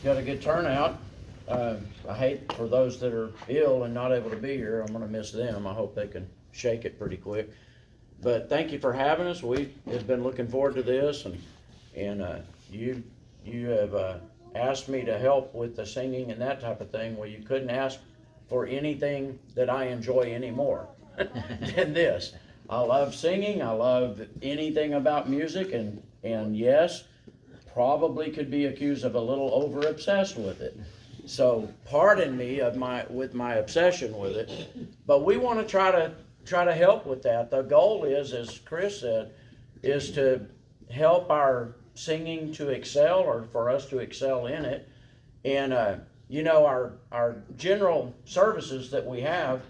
got a good turnout. I hate for those that are ill and not able to be here. I'm gonna miss them. I hope they can shake it pretty quick. But thank you for having us. We have been looking forward to this, and you have asked me to help with the singing and that type of thing. Well, you couldn't ask for anything that I enjoy any more than this. I love singing. I love anything about music, and yes, probably could be accused of a little over obsessed with it. So pardon me of my obsession with it, but we want to try to help with that. The goal is, as Chris said, is to help our singing to excel, or for us to excel in it. And our general services that we have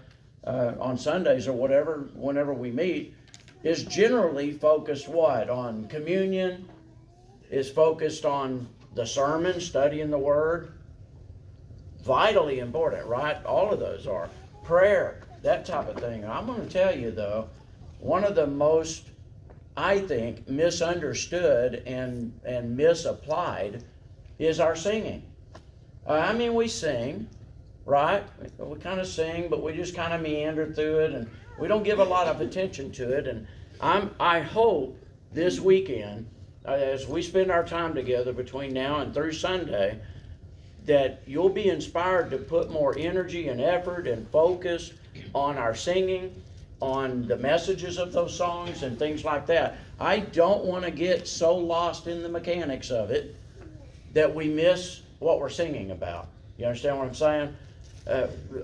on Sundays or whatever, whenever we meet, is generally focused on communion, is focused on the sermon, studying the Word. Vitally important, right? All of those are. Prayer, that type of thing. I'm going to tell you, though, one of the most, I think, misunderstood and misapplied is our singing. We sing, right? We kind of sing, but we just kind of meander through it, and we don't give a lot of attention to it. And I hope this weekend, as we spend our time together between now and through Sunday, that you'll be inspired to put more energy and effort and focus on our singing, on the messages of those songs and things like that. I don't want to get so lost in the mechanics of it that we miss what we're singing about. You understand what I'm saying?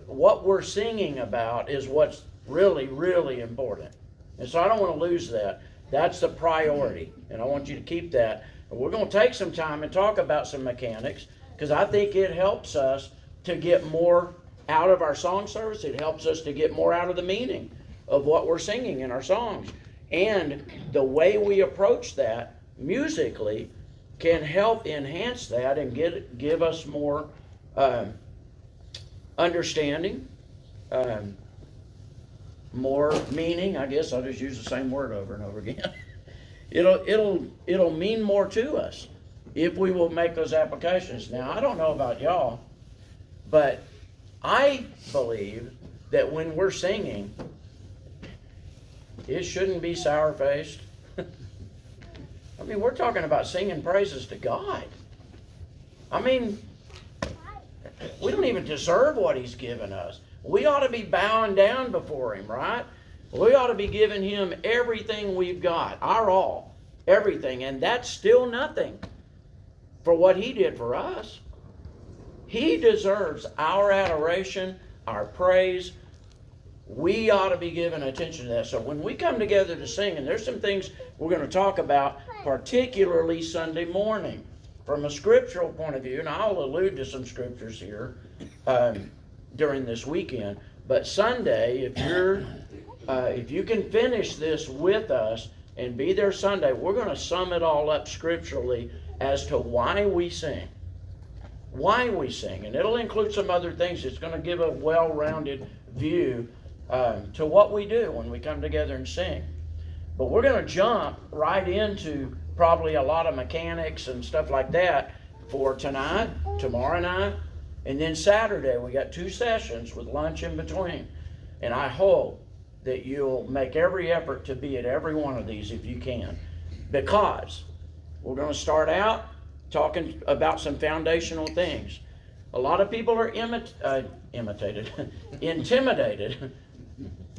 What we're singing about is what's really, really important. And so I don't want to lose that. That's the priority, and I want you to keep that. And we're going to take some time and talk about some mechanics, because I think it helps us to get more out of our song service. It helps us to get more out of the meaning of what we're singing in our songs. And the way we approach that musically can help enhance that and give us more understanding, more meaning. I guess I'll just use the same word over and over again. It'll mean more to us if we will make those applications. Now, I don't know about y'all, but I believe that when we're singing, it shouldn't be sour-faced. We're talking about singing praises to God. We don't even deserve what He's given us. We ought to be bowing down before Him, right? We ought to be giving Him everything we've got, our all, everything, and that's still nothing for what He did for us. He deserves our adoration, our praise. We ought to be giving attention to that. So when we come together to sing, and there's some things we're going to talk about, particularly Sunday morning, from a scriptural point of view, and I'll allude to some scriptures here during this weekend. But Sunday, if you can finish this with us and be there Sunday, we're going to sum it all up scripturally as to why we sing. Why we sing. And it'll include some other things. It's going to give a well-rounded view to what we do when we come together and sing. But we're going to jump right into probably a lot of mechanics and stuff like that for tonight, tomorrow night, and then Saturday. We got 2 sessions with lunch in between. And I hope that you'll make every effort to be at every one of these if you can. Because we're going to start out talking about some foundational things. A lot of people are intimidated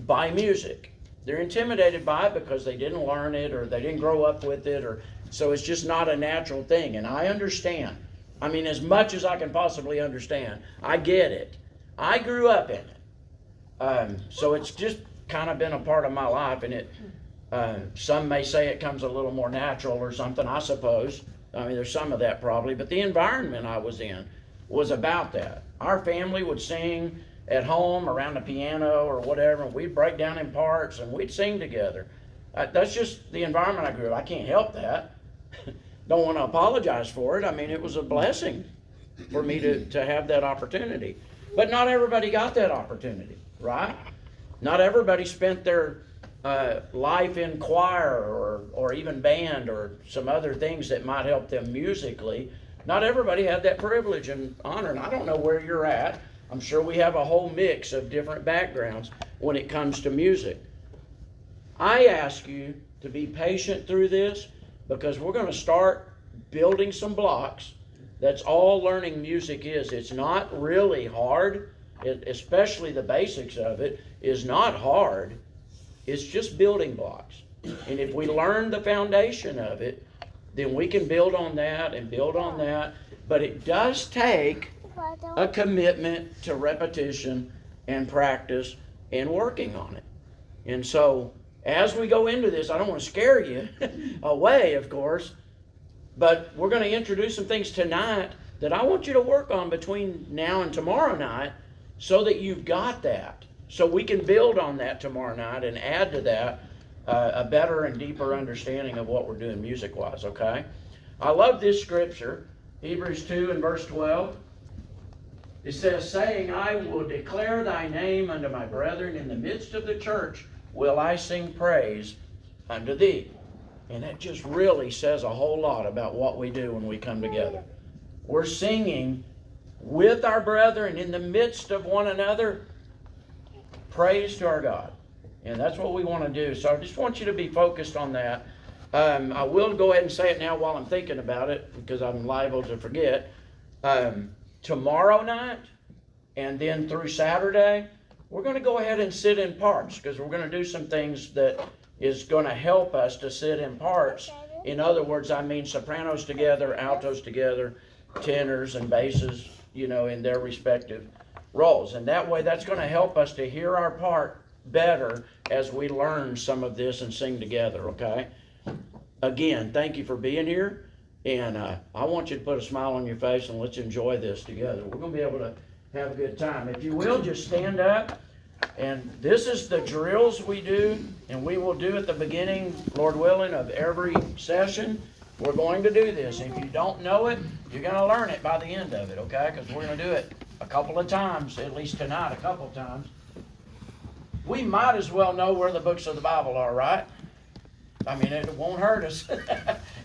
by music. They're intimidated by it because they didn't learn it, or they didn't grow up with it, or so it's just not a natural thing. And I understand. As much as I can possibly understand, I get it. I grew up in it. So it's just kind of been a part of my life, and it some may say it comes a little more natural or something, I suppose. There's some of that probably, but the environment I was in was about that. Our family would sing at home around the piano or whatever, and we'd break down in parts and we'd sing together. That's just the environment I grew up. I can't help that. Don't want to apologize for it. It was a blessing for me to have that opportunity. But not everybody got that opportunity, right? Not everybody spent their life in choir or even band or some other things that might help them musically Not everybody had that privilege and honor, and I don't know where you're at. I'm sure we have a whole mix of different backgrounds when it comes to music. I ask you to be patient through this, because we're going to start building some blocks. That's all learning music is. It's not really hard, especially the basics of it is not hard. It's just building blocks. And if we learn the foundation of it, then we can build on that and build on that. But it does take a commitment to repetition and practice and working on it. And so as we go into this, I don't want to scare you away, of course, but we're going to introduce some things tonight that I want you to work on between now and tomorrow night, so that you've got that. So we can build on that tomorrow night and add to that a better and deeper understanding of what we're doing music-wise, okay? I love this scripture, Hebrews 2 and verse 12. It says, saying, I will declare thy name unto my brethren, in the midst of the church will I sing praise unto thee. And that just really says a whole lot about what we do when we come together. We're singing with our brethren in the midst of one another, praise to our God. And that's what we want to do. So I just want you to be focused on that. I will go ahead and say it now while I'm thinking about it, because I'm liable to forget. Tomorrow night and then through Saturday, we're going to go ahead and sit in parts, because we're going to do some things that is going to help us to sit in parts. In other words, I mean sopranos together, altos together, tenors and basses, in their respective roles. And that way, that's going to help us to hear our part better as we learn some of this and sing together, okay? Again, thank you for being here. And I want you to put a smile on your face, and let's enjoy this together. We're going to be able to have a good time. If you will, just stand up. And this is the drills we do, and we will do at the beginning, Lord willing, of every session. We're going to do this. If you don't know it, you're going to learn it by the end of it, okay? Because we're going to do it a couple of times, at least tonight, a couple of times. We might as well know where the books of the Bible are, right? I mean, it won't hurt us.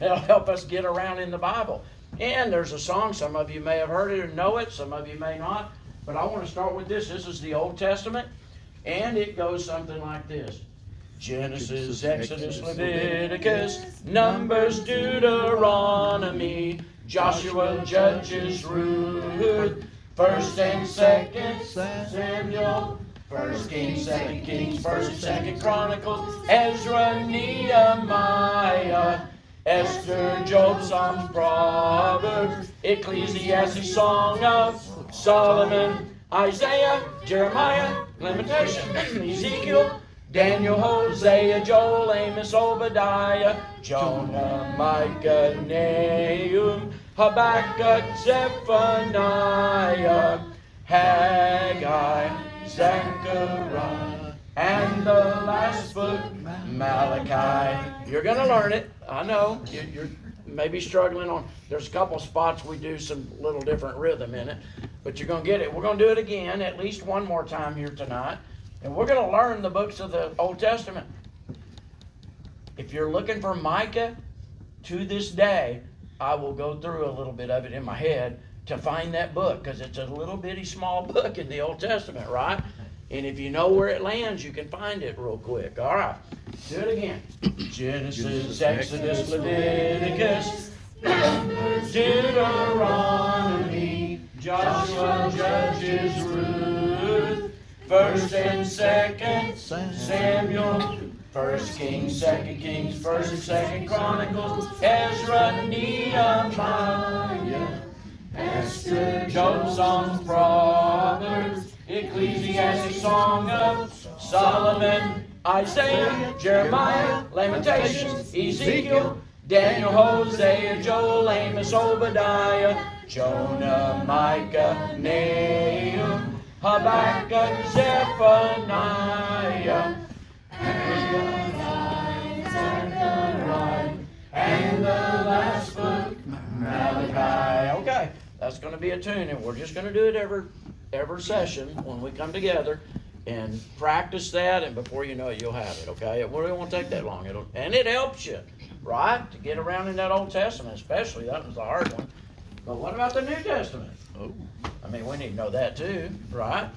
It'll help us get around in the Bible. And there's a song, some of you may have heard it or know it, some of you may not. But I want to start with this. This is the Old Testament. And it goes something like this. Genesis, Exodus, Leviticus, Numbers, Deuteronomy, Joshua, Judges, Ruth, 1st and 2nd Samuel, 1st Kings, 2nd Kings, 1st and 2nd Chronicles, Ezra, Nehemiah, Esther, Job, Psalms, Proverbs, Ecclesiastes, Song of Solomon, Isaiah, Jeremiah, Lamentations, Ezekiel, Daniel, Hosea, Joel, Amos, Obadiah, Jonah, Micah, Nahum, Habakkuk, Zephaniah, Haggai, Zechariah, and the last book, Malachi. You're going to learn it. I know. You're maybe struggling on. There's a couple spots we do some little different rhythm in it, but you're going to get it. We're going to do it again at least one more time here tonight. And we're going to learn the books of the Old Testament. If you're looking for Micah, to this day, I will go through a little bit of it in my head to find that book, because it's a little bitty small book in the Old Testament, right? And if you know where it lands, you can find it real quick. All right, do it again. Genesis, Exodus, Leviticus, Deuteronomy, Joshua, Judges, Ruth, 1st and 2nd Samuel, 1st Kings, 2nd Kings, 1st and 2nd Chronicles, Ezra, Nehemiah, Esther, Job, Psalms, Proverbs, Ecclesiastes, Song of Solomon, Isaiah, Jeremiah, Lamentations, Ezekiel, Daniel, Hosea, Joel, Amos, Obadiah, Jonah, Micah, Nahum, Habakkuk, Zephaniah, Zechariah, and the last book, Malachi. Okay, that's going to be a tune, and we're just going to do it every session when we come together and practice that, and before you know it, you'll have it, okay? It really won't take that long. And it helps you, right, to get around in that Old Testament especially. That was the hard one. But what about the New Testament? Oh. I mean, we need to know that too, right?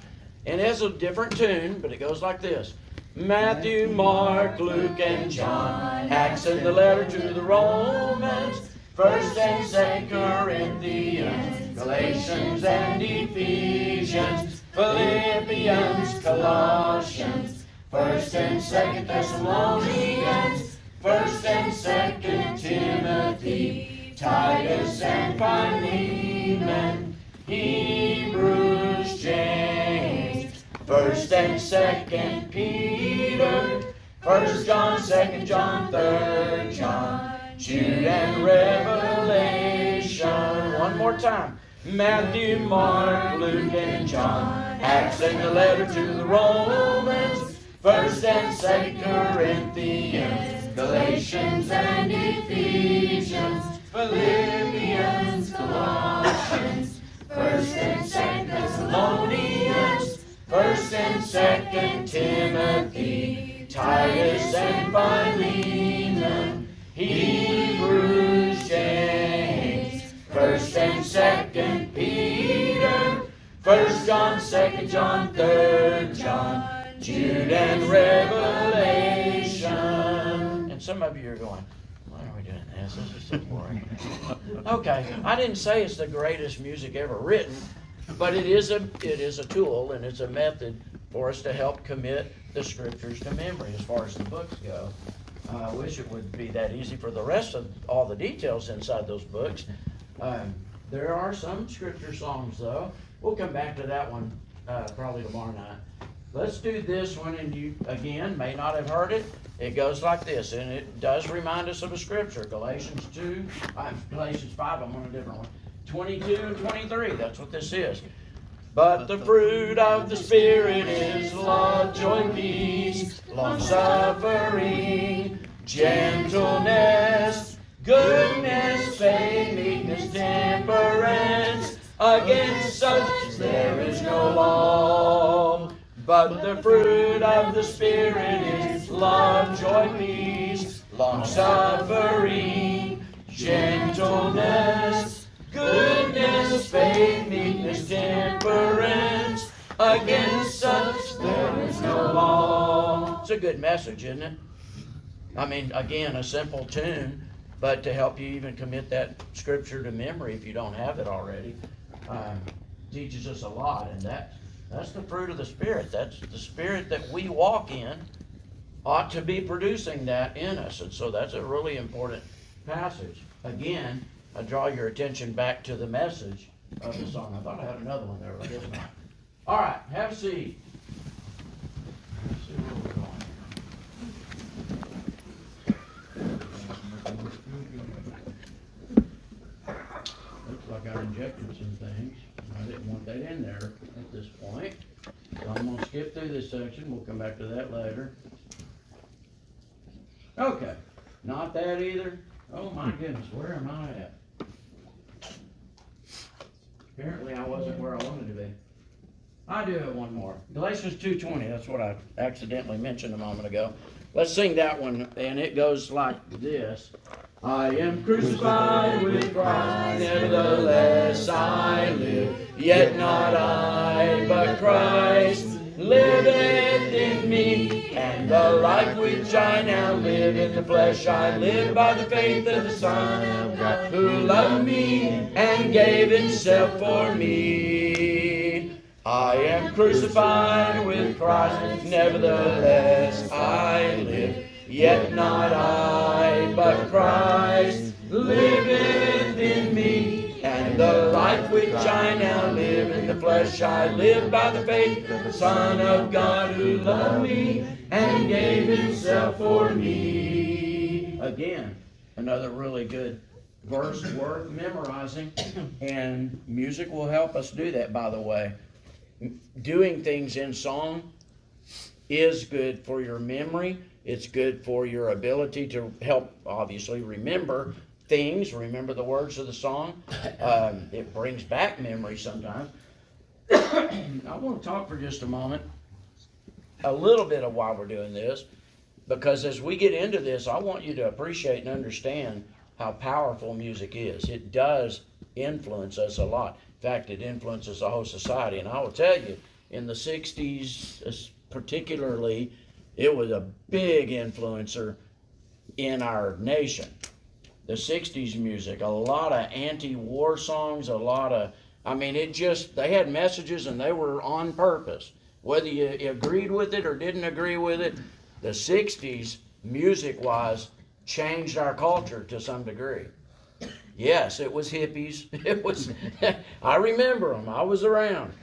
And it has a different tune, but it goes like this. Matthew, Mark, Luke, and John, Acts and the letter to the Romans, 1st and 2nd Corinthians, Galatians and Ephesians, Philippians, Colossians, 1st and 2nd Thessalonians, 1st and 2nd Timothy, Titus and Philemon, Hebrews, James, 1st and 2nd Peter, 1st John, 2nd John, 3rd John, Jude and Revelation. One more time. Matthew, Mark, Luke, and John, Acts and the letter to the Romans, 1st and 2nd Corinthians, Galatians and Ephesians, Philippians, Colossians, 1st and 2nd Thessalonians, 1st and 2nd Timothy, Titus and Philemon, Hebrews, James, 1st and 2nd Peter, 1st John, 2nd John, 3rd John, Jude and Revelation. And some of you are going, why are we doing this? This is so boring. Okay, I didn't say it's the greatest music ever written, but it is a tool and it's a method for us to help commit the scriptures to memory as far as the books go. I wish it would be that easy for the rest of all the details inside those books. There are some scripture songs though. We'll come back to that one probably tomorrow night. Let's do this one, and you again may not have heard it. It goes like this, and it does remind us of a scripture. Galatians 5, I'm on a different one. 22 and 23, that's what this is. But the fruit of the Spirit is love, joy, peace, long-suffering, gentleness, goodness, faith, meekness, temperance. Against such there is no law. But the fruit of the Spirit is love, joy, peace, long-suffering, gentleness, goodness, faith, meekness, temperance. Against such there is no law. It's a good message, isn't it? I mean, again, a simple tune, but to help you even commit that scripture to memory if you don't have it already, teaches us a lot. And that's the fruit of the Spirit. That's the Spirit that we walk in ought to be producing that in us. And so that's a really important passage. Again, I draw your attention back to the message of the song. I thought I had another one there, but I guess not. All right, have a seat. Let's see where we're going here. Looks like I injected some things. I didn't want that in there at this point. So I'm going to skip through this section. We'll come back to that later. Okay, not that either. Oh my goodness, where am I at? Apparently I wasn't where I wanted to be. I do have one more. Galatians 2:20, that's what I accidentally mentioned a moment ago. Let's sing that one, and it goes like this. I am crucified with Christ, nevertheless I live. Yet not I, but Christ liveth in me. And the life which I now live in the flesh, I live by the faith of the Son of God, who loved me and gave himself for me. I am crucified with Christ, nevertheless I live. Yet not I, but Christ liveth in me. And the life which I now live in the flesh, I live by the faith of the Son of God, who loved me and gave himself for me. Again, another really good verse worth memorizing, and music will help us do that, by the way. Doing things in song is good for your memory. It's good for your ability to help, obviously, remember things, remember the words of the song. It brings back memory sometimes. I want to talk for just a moment, a little bit of why we're doing this, because as we get into this, I want you to appreciate and understand how powerful music is. It does influence us a lot. In fact, it influences the whole society. And I will tell you, in the 60s particularly, it was a big influencer in our nation. The 60s music, a lot of anti-war songs, a lot of, I mean, they had messages and they were on purpose. Whether you agreed with it or didn't agree with it, the 60s, music-wise, changed our culture to some degree. Yes, it was hippies. It was, I remember them. I was around.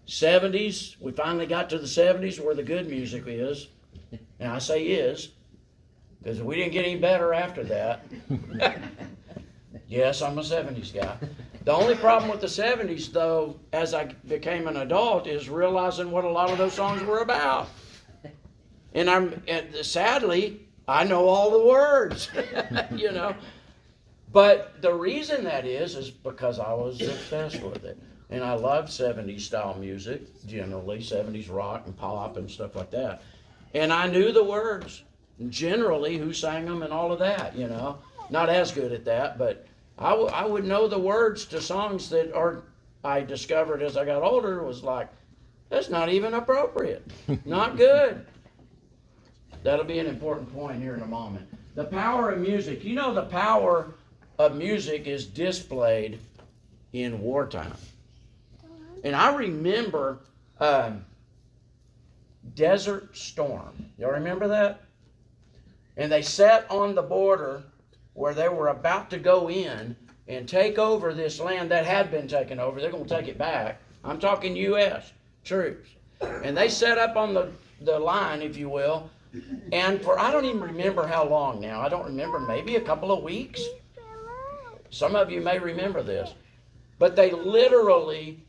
70s, we finally got to the 70s where the good music is. And I say is, because we didn't get any better after that. Yes, I'm a 70s guy. The only problem with the 70s, though, as I became an adult, is realizing what a lot of those songs were about. And sadly, I know all the words, you know. But the reason that is because I was obsessed with it. And I loved 70s style music, generally, 70s rock and pop and stuff like that. And I knew the words, generally, who sang them and all of that, you know. Not as good at that, but I would know the words to songs that I discovered as I got older was like, that's not even appropriate. Not good. That'll be an important point here in a moment. The power of music. You know, the power of music is displayed in wartime. And I remember Desert Storm. Y'all remember that? And they sat on the border where they were about to go in and take over this land that had been taken over. They're going to take it back. I'm talking U.S. troops. And they set up on the line, if you will, and for, I don't even remember how long now. I don't remember, maybe a couple of weeks. Some of you may remember this. But they literally,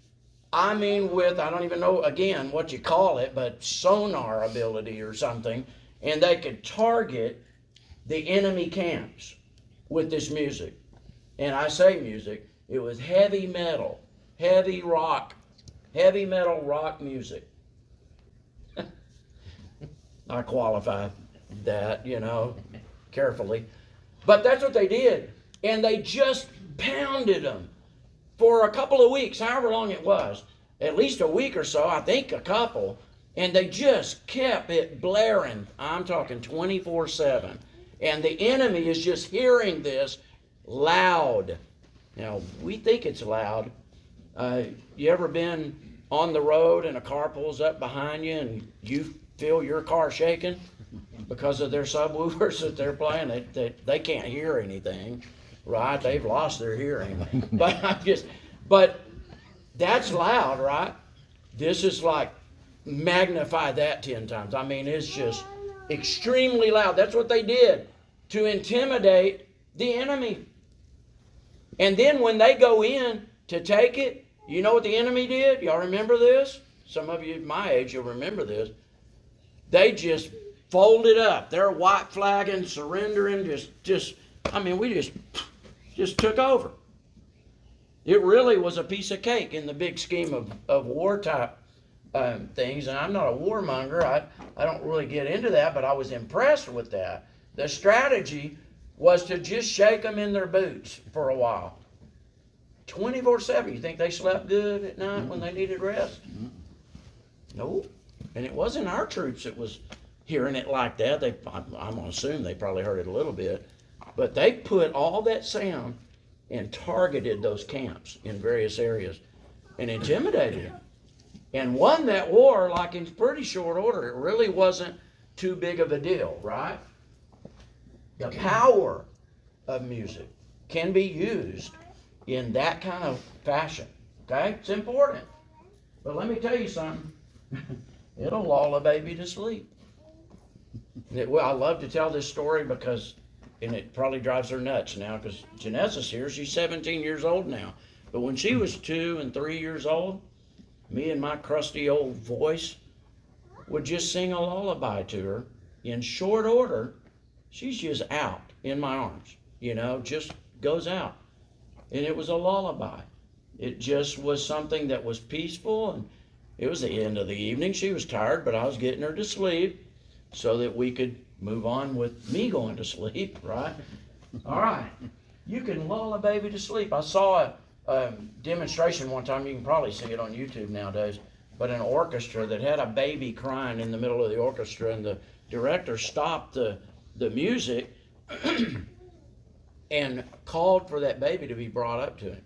I mean with, I don't even know, again, what you call it, but sonar ability or something, and they could target the enemy camps with this music. And I say music, it was heavy metal, heavy metal rock music. I qualify that, you know, carefully. But that's what they did. And they just pounded them for a couple of weeks, however long it was. At least a week or so, I think a couple. And they just kept it blaring. I'm talking 24/7. And the enemy is just hearing this loud. Now, we think it's loud. You ever been on the road and a car pulls up behind you and you feel your car shaking because of their subwoofers that they're playing? They can't hear anything, right? They've lost their hearing. But that's loud, right? This is like magnify that 10 times. I mean, it's just extremely loud. That's what they did to intimidate the enemy. And then when they go in to take it, you know what the enemy did? Y'all remember this? Some of you my age, you'll remember this. They just folded up. They're white flagging, surrendering, we just took over. It really was a piece of cake in the big scheme of war type things. And I'm not a warmonger. I don't really get into that, but I was impressed with that. The strategy was to just shake them in their boots for a while. 24/7. You think they slept good at night when they needed rest? No. And it wasn't our troops that was hearing it like that. I'm going to assume they probably heard it a little bit. But they put all that sound and targeted those camps in various areas and intimidated them. And won that war like in pretty short order. It really wasn't too big of a deal, right? The power of music can be used in that kind of fashion. Okay? It's important. But let me tell you something. It'll lull a baby to sleep. Well, I love to tell this story because, and it probably drives her nuts now because Janessa's here. She's 17 years old now. But when she was 2 and 3 years old, me and my crusty old voice would just sing a lullaby to her in short order. She's just out in my arms, just goes out. And it was a lullaby. It just was something that was peaceful, and it was the end of the evening. She was tired, but I was getting her to sleep so that we could move on with me going to sleep, right? All right. You can lull a baby to sleep. I saw a demonstration one time. You can probably see it on YouTube nowadays. But an orchestra that had a baby crying in the middle of the orchestra, and the director stopped the music and called for that baby to be brought up to him.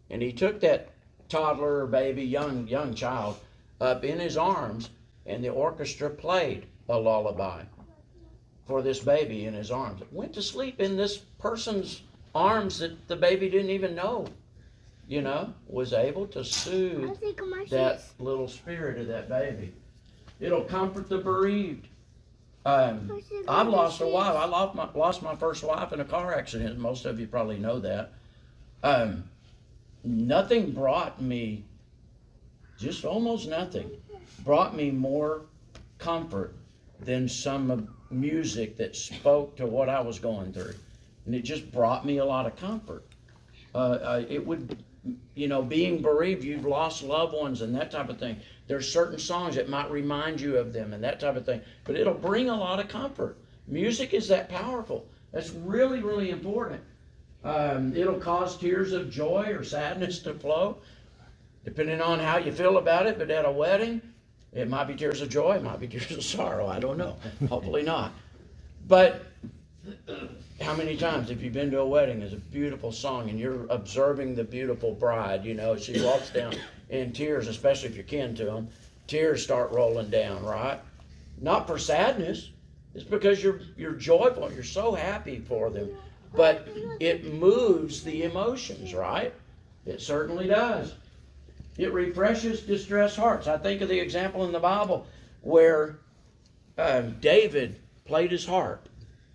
And he took that toddler or baby, young child, up in his arms, and the orchestra played a lullaby for this baby in his arms. It went to sleep in this person's arms that the baby didn't even know, was able to soothe that little spirit of that baby. It'll comfort the bereaved. I've lost a wife. I lost my first wife in a car accident. Most of you probably know that. Nothing brought me, just almost nothing, brought me more comfort than some music that spoke to what I was going through. And it just brought me a lot of comfort. It would, being bereaved, you've lost loved ones and that type of thing. There's certain songs that might remind you of them and that type of thing. But it'll bring a lot of comfort. Music is that powerful. That's really, really important. It'll cause tears of joy or sadness to flow, depending on how you feel about it. But at a wedding, it might be tears of joy, it might be tears of sorrow. I don't know. Hopefully not. But how many times have you been to a wedding? There's a beautiful song and you're observing the beautiful bride, she walks down in tears, especially if you're kin to them. Tears start rolling down, right? Not for sadness. It's because you're joyful. You're so happy for them. But it moves the emotions, right? It certainly does. It refreshes distressed hearts. I think of the example in the Bible where David played his harp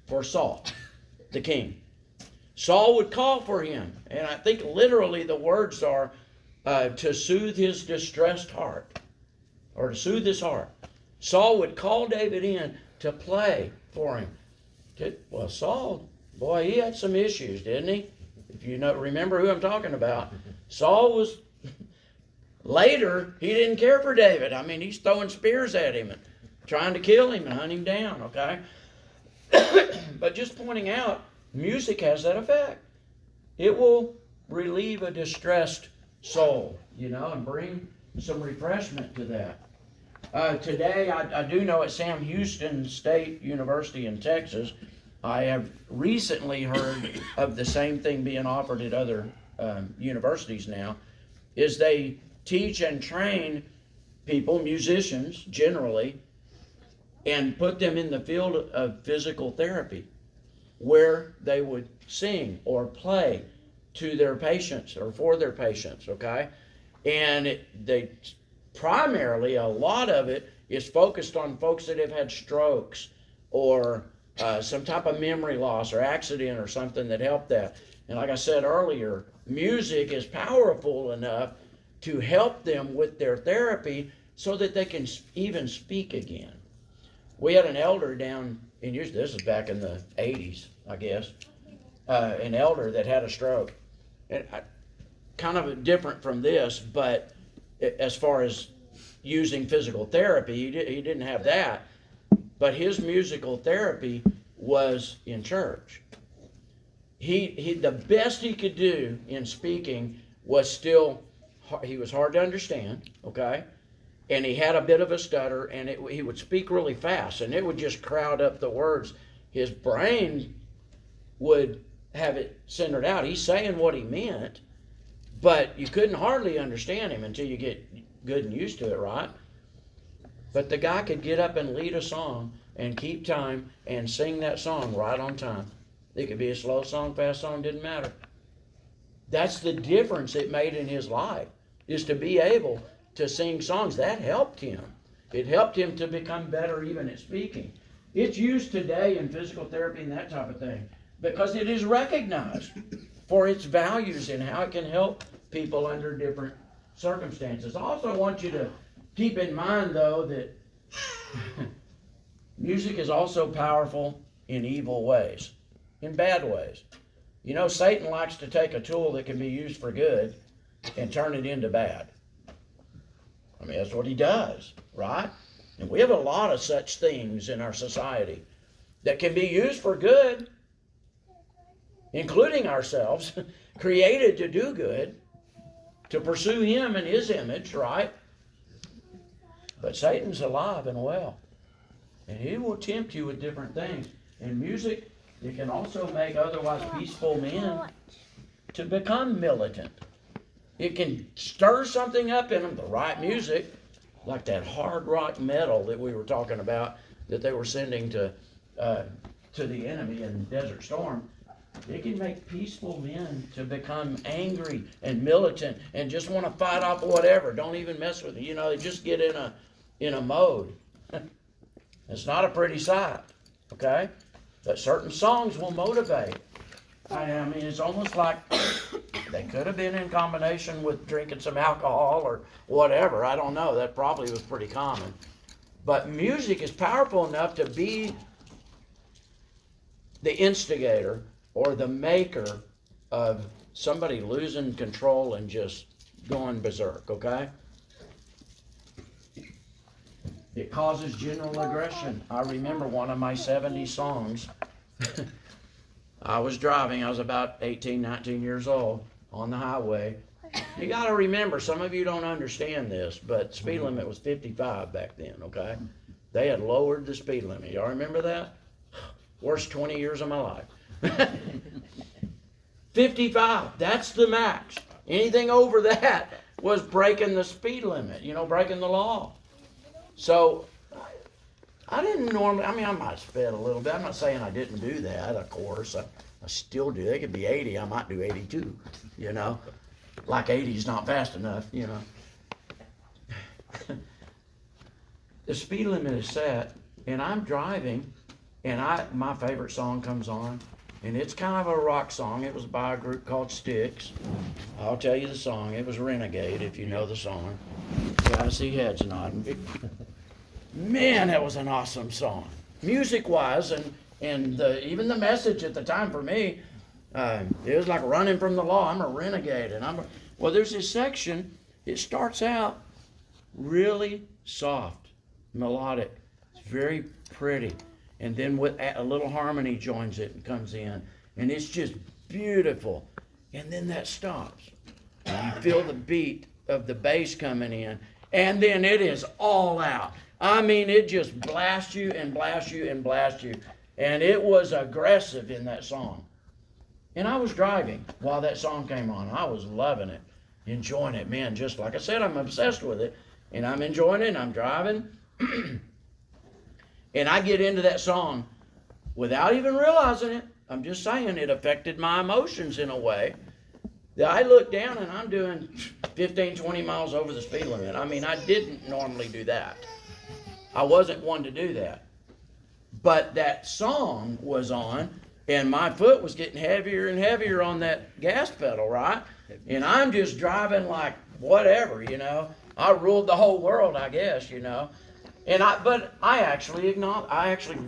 for Saul, the king. Saul would call for him, and I think literally the words are to soothe his distressed heart, or to soothe his heart. Saul would call David in to play for him. Well, Saul, boy, he had some issues, didn't he? If you remember who I'm talking about. Saul was, later, he didn't care for David. I mean, he's throwing spears at him and trying to kill him and hunt him down, okay? But just pointing out, music has that effect. It will relieve a distressed soul, and bring some refreshment to that. Today, I do know at Sam Houston State University in Texas, I have recently heard of the same thing being offered at other universities now, is they teach and train people, musicians generally, and put them in the field of physical therapy, where they would sing or play to their patients or for their patients, okay? And they primarily, a lot of it is focused on folks that have had strokes or some type of memory loss or accident or something that helped that. And like I said earlier, music is powerful enough to help them with their therapy so that they can even speak again. We had an elder down in Houston, this is back in the 80s, I guess, an elder that had a stroke. And kind of different from this, but as far as using physical therapy, he didn't have that. But his musical therapy was in church. The best he could do in speaking was still, he was hard to understand, okay? And he had a bit of a stutter, and he would speak really fast, and it would just crowd up the words. His brain would have it centered out. He's saying what he meant, but you couldn't hardly understand him until you get good and used to it, right? But the guy could get up and lead a song and keep time and sing that song right on time. It could be a slow song, fast song, didn't matter. That's the difference it made in his life, is to be able to sing songs. That helped him. It helped him to become better even at speaking. It's used today in physical therapy and that type of thing because it is recognized for its values and how it can help people under different circumstances. I also want you to keep in mind, though, that music is also powerful in evil ways, in bad ways. Satan likes to take a tool that can be used for good and turn it into bad. I mean, that's what he does, right? And we have a lot of such things in our society that can be used for good, including ourselves, created to do good, to pursue Him in His image, right? But Satan's alive and well. And he will tempt you with different things. And music, it can also make otherwise peaceful men to become militant. It can stir something up in them, the right music, like that hard rock metal that we were talking about, that they were sending to the enemy in Desert Storm. It can make peaceful men to become angry and militant and just want to fight off whatever. Don't even mess with it. You know, they just get in a mode. It's not a pretty sight, okay? But certain songs will motivate. I mean, it's almost like they could have been in combination with drinking some alcohol or whatever. I don't know. That probably was pretty common. But music is powerful enough to be the instigator or the maker of somebody losing control and just going berserk, okay? It causes general aggression. I remember one of my 70s songs. I was driving, I was about 18, 19 years old on the highway. You got to remember, some of you don't understand this, but speed limit was 55 back then, okay? They had lowered the speed limit. Y'all remember that? Worst 20 years of my life. 55, that's the max. Anything over that was breaking the speed limit, you know, breaking the law. So, I didn't normally, I mean, I might sped a little bit. I'm not saying I didn't do that, of course. I still do. They could be 80, I might do 82, you know. Like 80 is not fast enough, you know. The speed limit is set, and I'm driving, and my favorite song comes on, and it's kind of a rock song. It was by a group called Styx. I'll tell you the song. It was Renegade, if you know the song. Yeah, I see heads nodding. Man, that was an awesome song. Music-wise, and even the message at the time for me, it was like running from the law. I'm a renegade. Well, there's this section, it starts out really soft, melodic. It's very pretty. And then with a little harmony joins it and comes in. And it's just beautiful. And then that stops. And you feel the beat of the bass coming in. And then it is all out. I mean, it just blasts you and blasts you and blasts you. And it was aggressive in that song. And I was driving while that song came on. I was loving it, enjoying it. Man, just like I said, I'm obsessed with it. And I'm enjoying it, and I'm driving. And I get into that song without even realizing it. I'm just saying it affected my emotions in a way that I look down and I'm doing 15, 20 miles over the speed limit. I mean, I didn't normally do that. I wasn't one to do that. But that song was on, and my foot was getting heavier and heavier on that gas pedal, right? And I'm just driving like whatever, you know. I ruled the whole world, I guess, you know. But I actually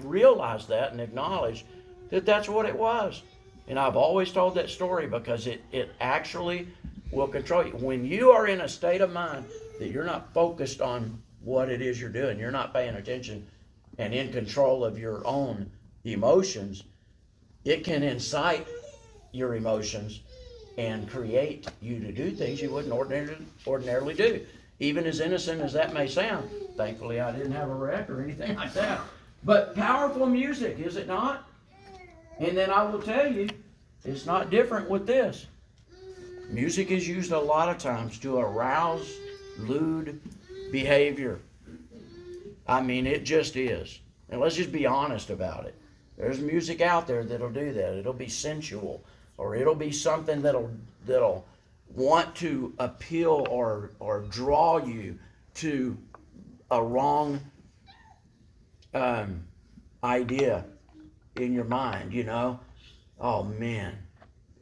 realized that and acknowledged that that's what it was. And I've always told that story because it actually will control you. When you are in a state of mind that you're not focused on what it is you're doing, you're not paying attention and in control of your own emotions, it can incite your emotions and create you to do things you wouldn't ordinarily do. Even as innocent as that may sound. Thankfully, I didn't have a wreck or anything like that. But powerful music, is it not? And then I will tell you, it's not different with this. Music is used a lot of times to arouse lewd behavior. I mean, it just is. And let's just be honest about it. There's music out there that'll do that. It'll be sensual, or it'll be something that'll want to appeal or draw you to a wrong idea in your mind, you know. Oh man,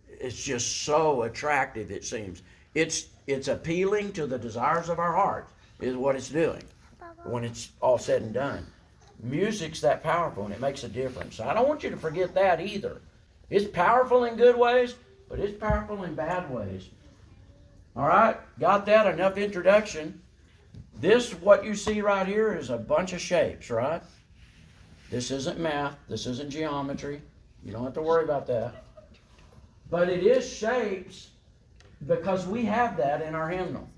it's just so attractive, it seems. It's appealing to the desires of our heart is what it's doing when it's all said and done. Music's that powerful, and it makes a difference. I don't want you to forget that either. It's powerful in good ways, but it's powerful in bad ways. All right, got that? Enough introduction. This, what you see right here, is a bunch of shapes, right? This isn't math. This isn't geometry. You don't have to worry about that. But it is shapes because we have that in our hymnal.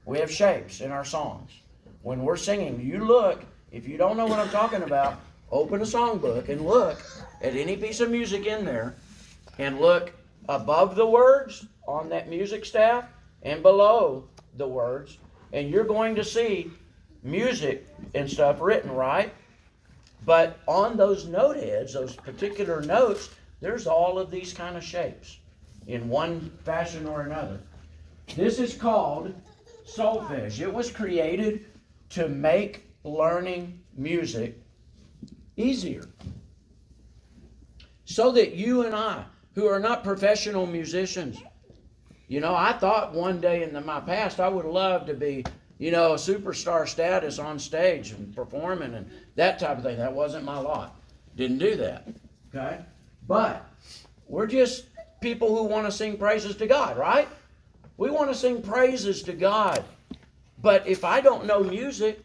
We have shapes in our songs. When we're singing, you look, if you don't know what I'm talking about, open a songbook and look at any piece of music in there and look above the words on that music staff and below the words, and you're going to see music and stuff written, right? But on those note heads, those particular notes, there's all of these kind of shapes in one fashion or another. This is called solfege. It was created to make learning music easier. So that you and I, who are not professional musicians, I thought one day in my past I would love to be, superstar status on stage and performing and that type of thing. That wasn't my lot. Didn't do that. Okay? But we're just people who want to sing praises to God, right? We want to sing praises to God. But if I don't know music,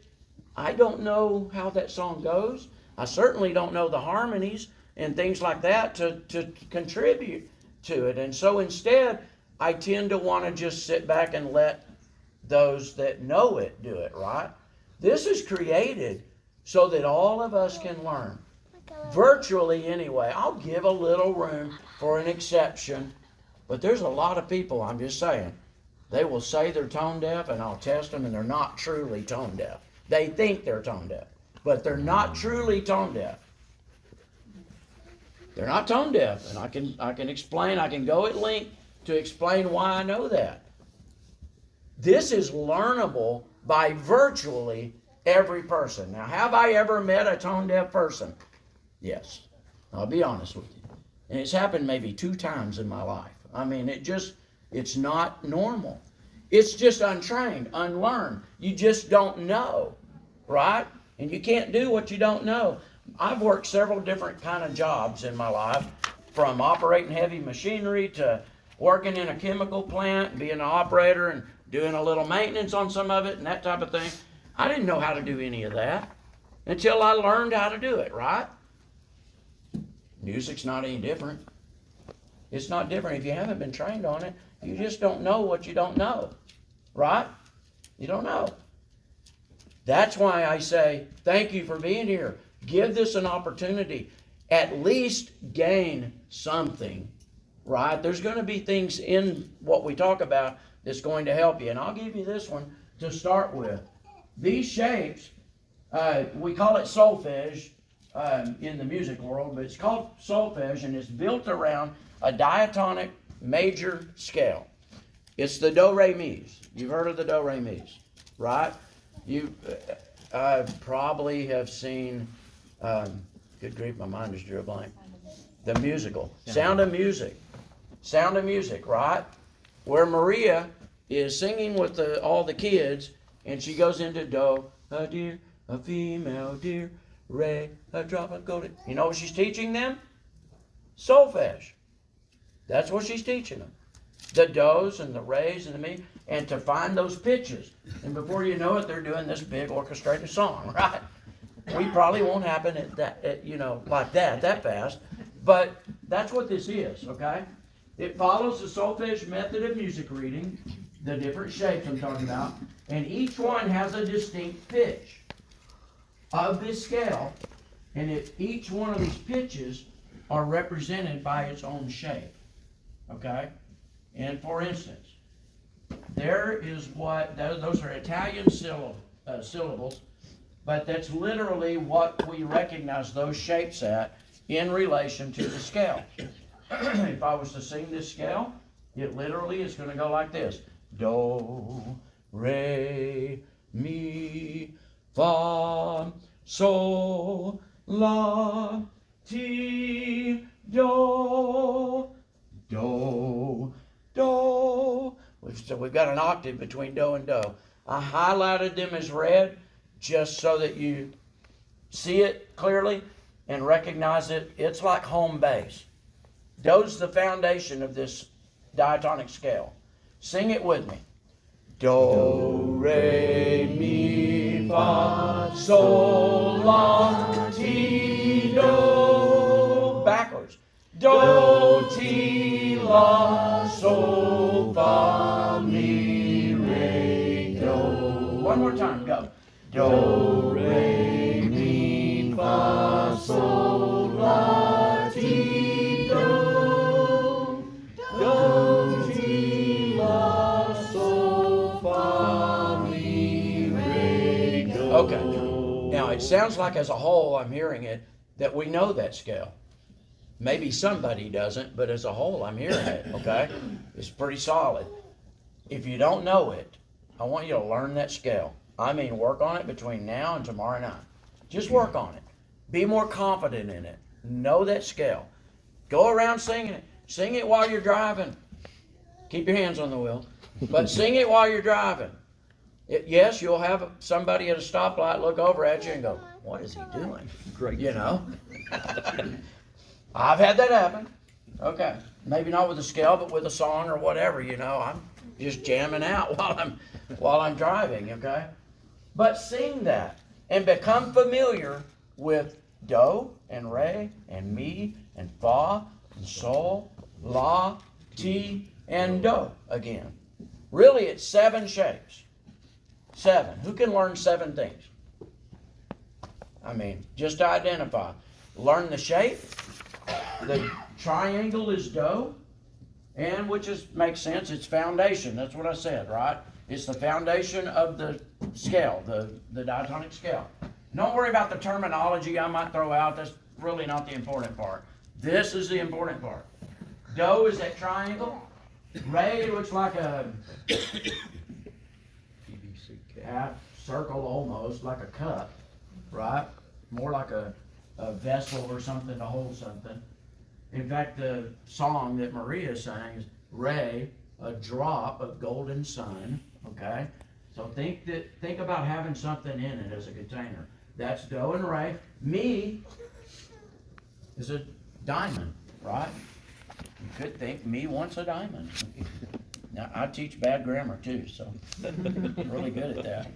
I don't know how that song goes. I certainly don't know the harmonies and things like that to contribute to it. And so instead, I tend to want to just sit back and let those that know it do it, right? This is created so that all of us can learn. Virtually anyway. I'll give a little room for an exception, but there's a lot of people, I'm just saying, they will say they're tone deaf, and I'll test them, and they're not truly tone deaf. They think they're tone deaf, but they're not truly tone deaf. They're not tone deaf, and I can explain, I can go at length to explain why I know that. This is learnable by virtually every person. Now, have I ever met a tone deaf person? Yes. I'll be honest with you. And it's happened maybe 2 times in my life. I mean, it's not normal. It's just untrained, unlearned. You just don't know, right? And you can't do what you don't know. I've worked several different kind of jobs in my life, from operating heavy machinery to working in a chemical plant, being an operator and doing a little maintenance on some of it and that type of thing. I didn't know how to do any of that until I learned how to do it, right? Music's not any different. It's not different. If you haven't been trained on it, you just don't know what you don't know, right? You don't know. That's why I say, thank you for being here. Give this an opportunity. At least gain something, right? There's going to be things in what we talk about that's going to help you. And I'll give you this one to start with. These shapes, we call it solfege in the music world, but it's called solfege, and it's built around a diatonic major scale. It's the do-re-mi's. You've heard of the do-re-mi's, right? You probably have seen, good grief, my mind just drew a blank. The musical, Sound of Music. Sound of Music, right? Where Maria is singing with all the kids, and she goes into do, a deer, a female deer, re, a drop of gold. You know what she's teaching them? Solfege. That's what she's teaching them. The do's and the re's and the mi, and to find those pitches. And before you know it, they're doing this big orchestrated song, right? We probably won't happen like that fast. But that's what this is, okay? It follows the solfege method of music reading, the different shapes I'm talking about, and each one has a distinct pitch of this scale, and each one of these pitches are represented by its own shape, okay? And for instance, there is those are Italian syllables, but that's literally what we recognize those shapes at in relation to the scale. If I was to sing this scale, it literally is going to go like this. Do, re, mi, fa, sol, la, ti, do, do, do. We've got an octave between do and do. I highlighted them as red just so that you see it clearly and recognize it. It's like home base. Do's the foundation of this diatonic scale. Sing it with me. Do, re, mi, fa, sol, la, ti, do. Backwards. Do, ti, la, sol, fa, mi, re, do. One more time, go. Do, re, mi, fa, sol, la, ti, do. Do, ti, la, sol, fa, mi, re, do. Okay. Now it sounds like as a whole, I'm hearing it, that we know that scale. Maybe somebody doesn't, but as a whole, I'm hearing it, okay? It's pretty solid. If you don't know it, I want you to learn that scale. I mean, work on it between now and tomorrow night. Just work on it. Be more confident in it. Know that scale. Go around singing it. Sing it while you're driving. Keep your hands on the wheel. But sing it while you're driving. Yes, you'll have somebody at a stoplight look over at you and go, what is he doing? Great. You know? I've had that happen. Okay. Maybe not with a scale, but with a song or whatever, you know. I'm just jamming out while I'm driving, okay? But sing that and become familiar with do and re and mi and fa and sol, la, ti, and do again. Really, it's 7 shapes. 7. Who can learn 7 things? I mean, just to identify. Learn the shape. The triangle is do, and which makes sense, it's foundation. That's what I said, right? It's the foundation of the scale, the diatonic scale. Don't worry about the terminology I might throw out. That's really not the important part. This is the important part. Do is that triangle. Re looks like a half circle almost, like a cup, right? More like a vessel or something to hold something. In fact, the song that Maria sang is Re, a drop of golden sun, okay? So think about having something in it as a container. That's do and re. Mi is a diamond, right? You could think me wants a diamond. Now, I teach bad grammar too, so I'm really good at that.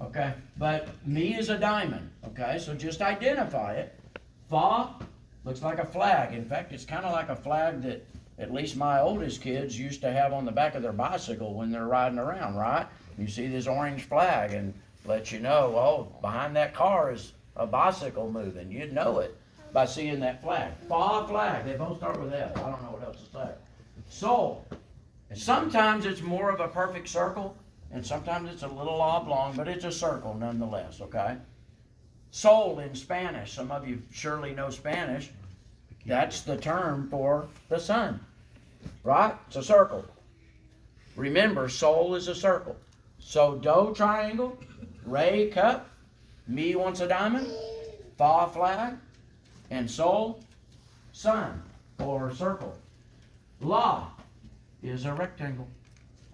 Okay, but mi is a diamond, okay? So just identify it. Fa looks like a flag. In fact, it's kind of like a flag that at least my oldest kids used to have on the back of their bicycle when they're riding around, right? You see this orange flag and let you know, oh, behind that car is a bicycle moving. You'd know it by seeing that flag. Fa, flag. They both start with F. I don't know what else to say. Sol. And sometimes it's more of a perfect circle, and sometimes it's a little oblong, but it's a circle nonetheless, okay? Sol in Spanish. Some of you surely know Spanish. That's the term for the sun, right? It's a circle. Remember, sol is a circle. So do triangle, re cup, mi wants a diamond, fa flag, and sol sun or circle. La is a rectangle.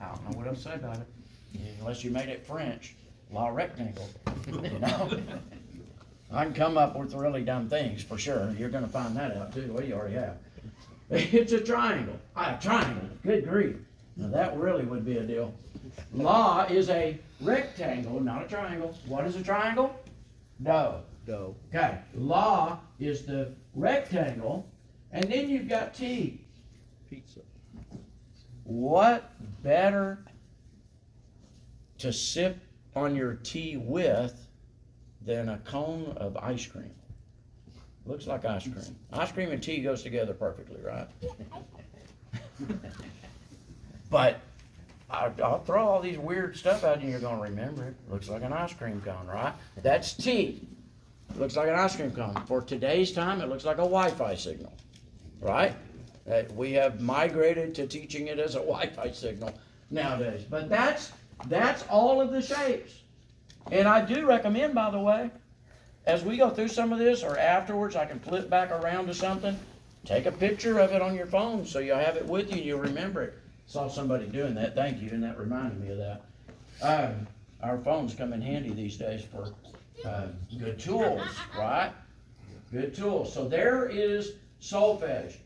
I don't know what else to say about it, unless you made it French. La rectangle. You know. I can come up with really dumb things for sure. You're going to find that out too. Well, you already have. It's a triangle. A triangle. Good grief. Now that really would be a deal. La is a rectangle, not a triangle. What is a triangle? Do. Do. Okay. La is the rectangle, and then you've got T. Pizza. What better to sip on your tea with than a cone of ice cream? Looks like ice cream. Ice cream and tea goes together perfectly, right? But I'll throw all these weird stuff at you and you're going to remember it. Looks like an ice cream cone, right? That's tea. Looks like an ice cream cone. For today's time, it looks like a Wi-Fi signal, right? We have migrated to teaching it as a Wi-Fi signal nowadays. But that's all of the shapes. And I do recommend, by the way, as we go through some of this or afterwards, I can flip back around to something. Take a picture of it on your phone so you'll have it with you and you'll remember it. Saw somebody doing that. Thank you. And that reminded me of that. Our phones come in handy these days for good tools, right? Good tools. So there is solfege.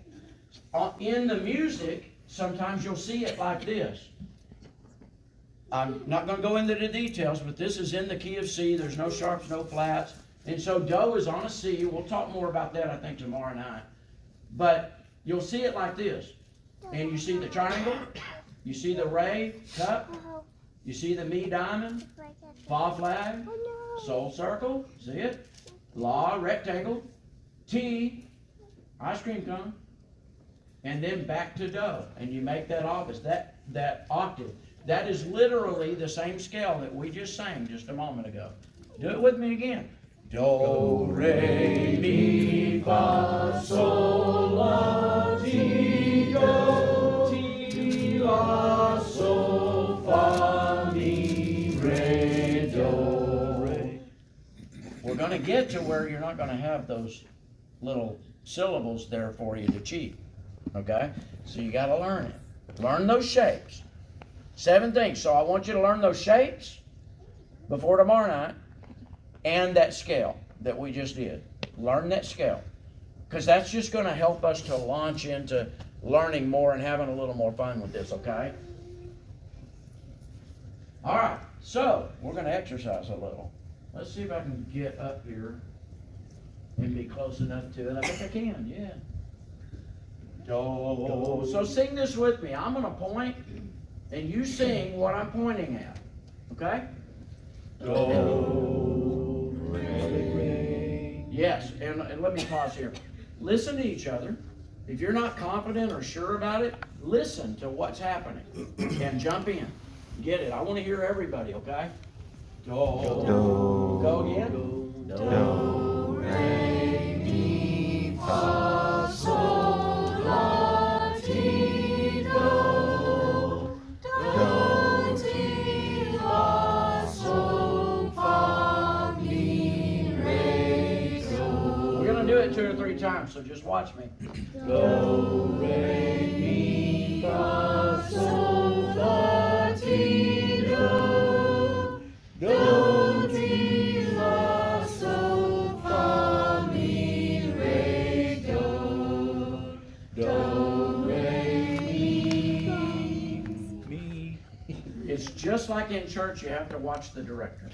In the music, sometimes you'll see it like this. I'm not going to go into the details, but this is in the key of C. There's no sharps, no flats. And so do is on a C. We'll talk more about that, I think, tomorrow night. But you'll see it like this. And you see the triangle? You see the Re cup? You see the Mi diamond? Fa flag? Sol circle? See it? La rectangle? T ice cream cone? And then back to Do. And you make that office, that octave. That is literally the same scale that we just sang just a moment ago. Do it with me again. Do, re, mi, fa, sol, la, ti, do, ti, la, sol, fa, mi, re, do, re. We're going to get to where you're not going to have those little syllables there for you to cheat. Okay? So you got to learn it. Learn those shapes. 7 things. So I want you to learn those shapes before tomorrow night. And that scale that we just did. Learn that scale. Because that's just going to help us to launch into learning more and having a little more fun with this, okay? All right, so we're going to exercise a little. Let's see if I can get up here and be close enough to it. I think I can, yeah. Do. So sing this with me. I'm going to point, and you sing what I'm pointing at, okay? Do. Yes, and let me pause here. Listen to each other. If you're not confident or sure about it, listen to what's happening and jump in. Get it. I want to hear everybody, okay? Do. Do. Go again. Do. Do. Re, mi, fa, sol, la, ti, do. Do, ti, la, sol, fa, mi, re, do. We're going to do it 2 or 3 times, so just watch me. Do, re, mi, fa, sol, la, ti, do. Do, ti, la, sol, fa, mi, re, do. Do, re, mi. It's just like in church, you have to watch the director.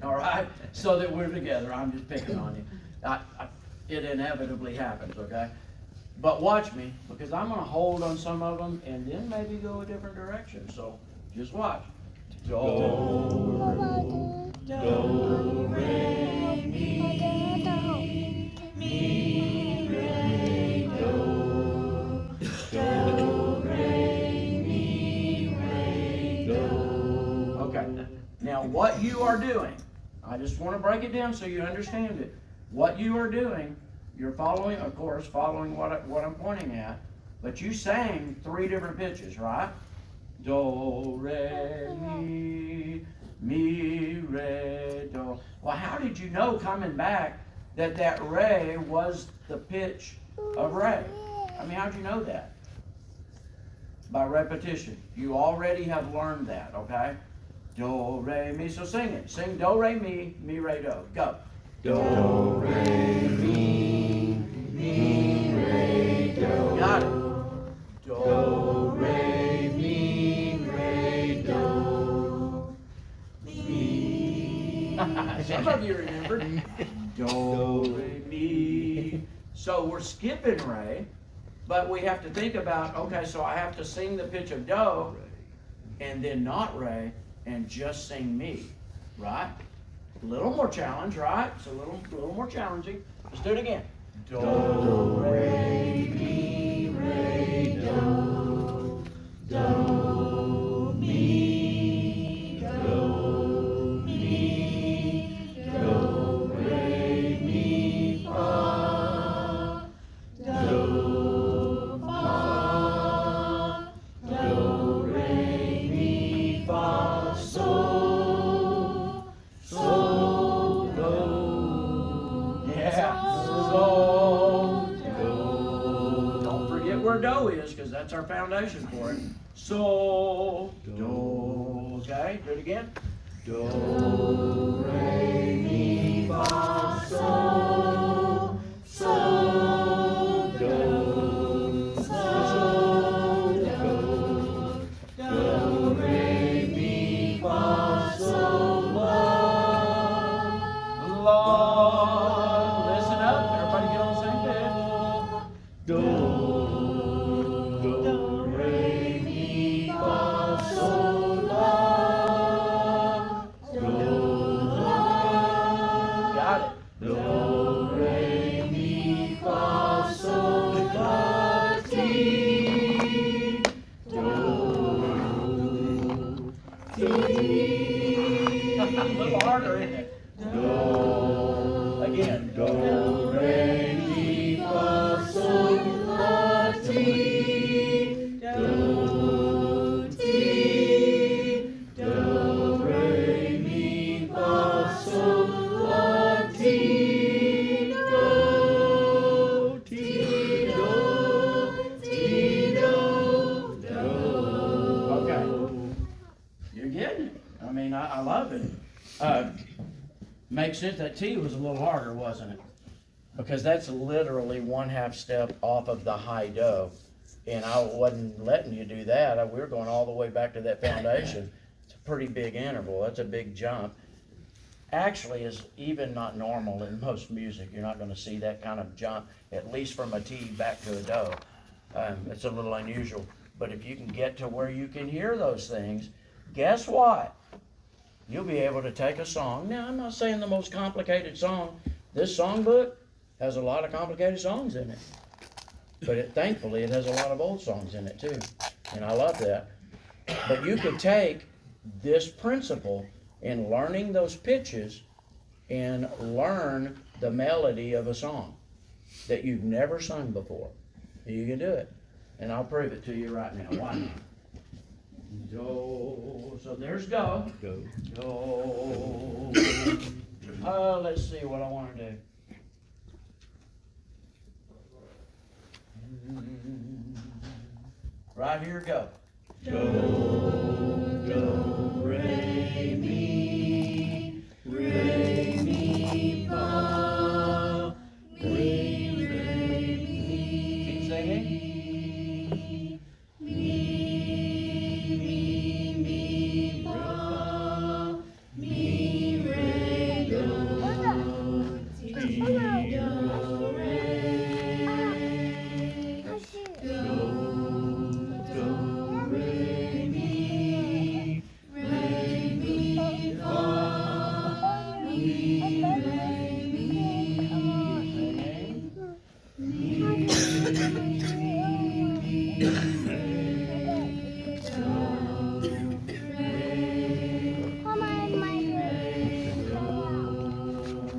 All right? So that we're together. I'm just picking on you. It inevitably happens, okay? But watch me, because I'm going to hold on some of them and then maybe go a different direction. So just watch. Do, do, re, mi, mi, re, do. Do, re, mi, re, do. Okay, now what you are doing, I just want to break it down so you understand it. What you are doing, you're following, of course, following what I'm pointing at, but you sang 3 different pitches, right? Do, re, mi, re, do. Well, how did you know coming back that re was the pitch of re? I mean, how'd you know that? By repetition. You already have learned that, okay? Do, re, mi. So sing it. Sing do, re, mi, re, do. Go. Do, re, mi, re, do. Got it. Do, re, mi, re, do. Mi. Some of you remembered. Do, re, mi. So we're skipping re, but we have to think about, okay, so I have to sing the pitch of do, and then not re, and just sing mi, right? A little more challenge, right? It's a little more challenging. Let's do it again. Do, re, mi, re, do. Do, mi, do, mi, do, re, mi, fa. Do, fa. Do, re, mi, fa, sol. Sol, do. Yeah. Sol, do. Don't forget where do is, because that's our foundation for it. Sol, do. Okay, do it again. Do, re, mi, fa, sol. Sol, do. Sol, do. Do, re, mi, fa, sol, la. La. Listen up, everybody get on the same page. Do. Do, ti, do, re, mi, fa, sol, la, ti, do, ti, do, do. Okay. You're getting it. I mean, I love it. Makes sense. That T was a little harder, wasn't it? Because that's literally 1/2 step off of the high do. And I wasn't letting you do that. We were going all the way back to that foundation. It's a pretty big interval. That's a big jump. Actually, is even not normal in most music. You're not going to see that kind of jump, at least from a T back to a do. It's a little unusual. But if you can get to where you can hear those things, guess what? You'll be able to take a song. Now, I'm not saying the most complicated song. This songbook has a lot of complicated songs in it. But thankfully, it has a lot of old songs in it too. And I love that. But you could take this principle in learning those pitches and learn the melody of a song that you've never sung before. You can do it. And I'll prove it to you right now. Why not? Do. So there's do. Do. Let's see what I want to do. Right here, go. Do, do, re, mi, fa, mi, re, mi. Keep singing. Mi, fa, mi, re, do, ti, do, re.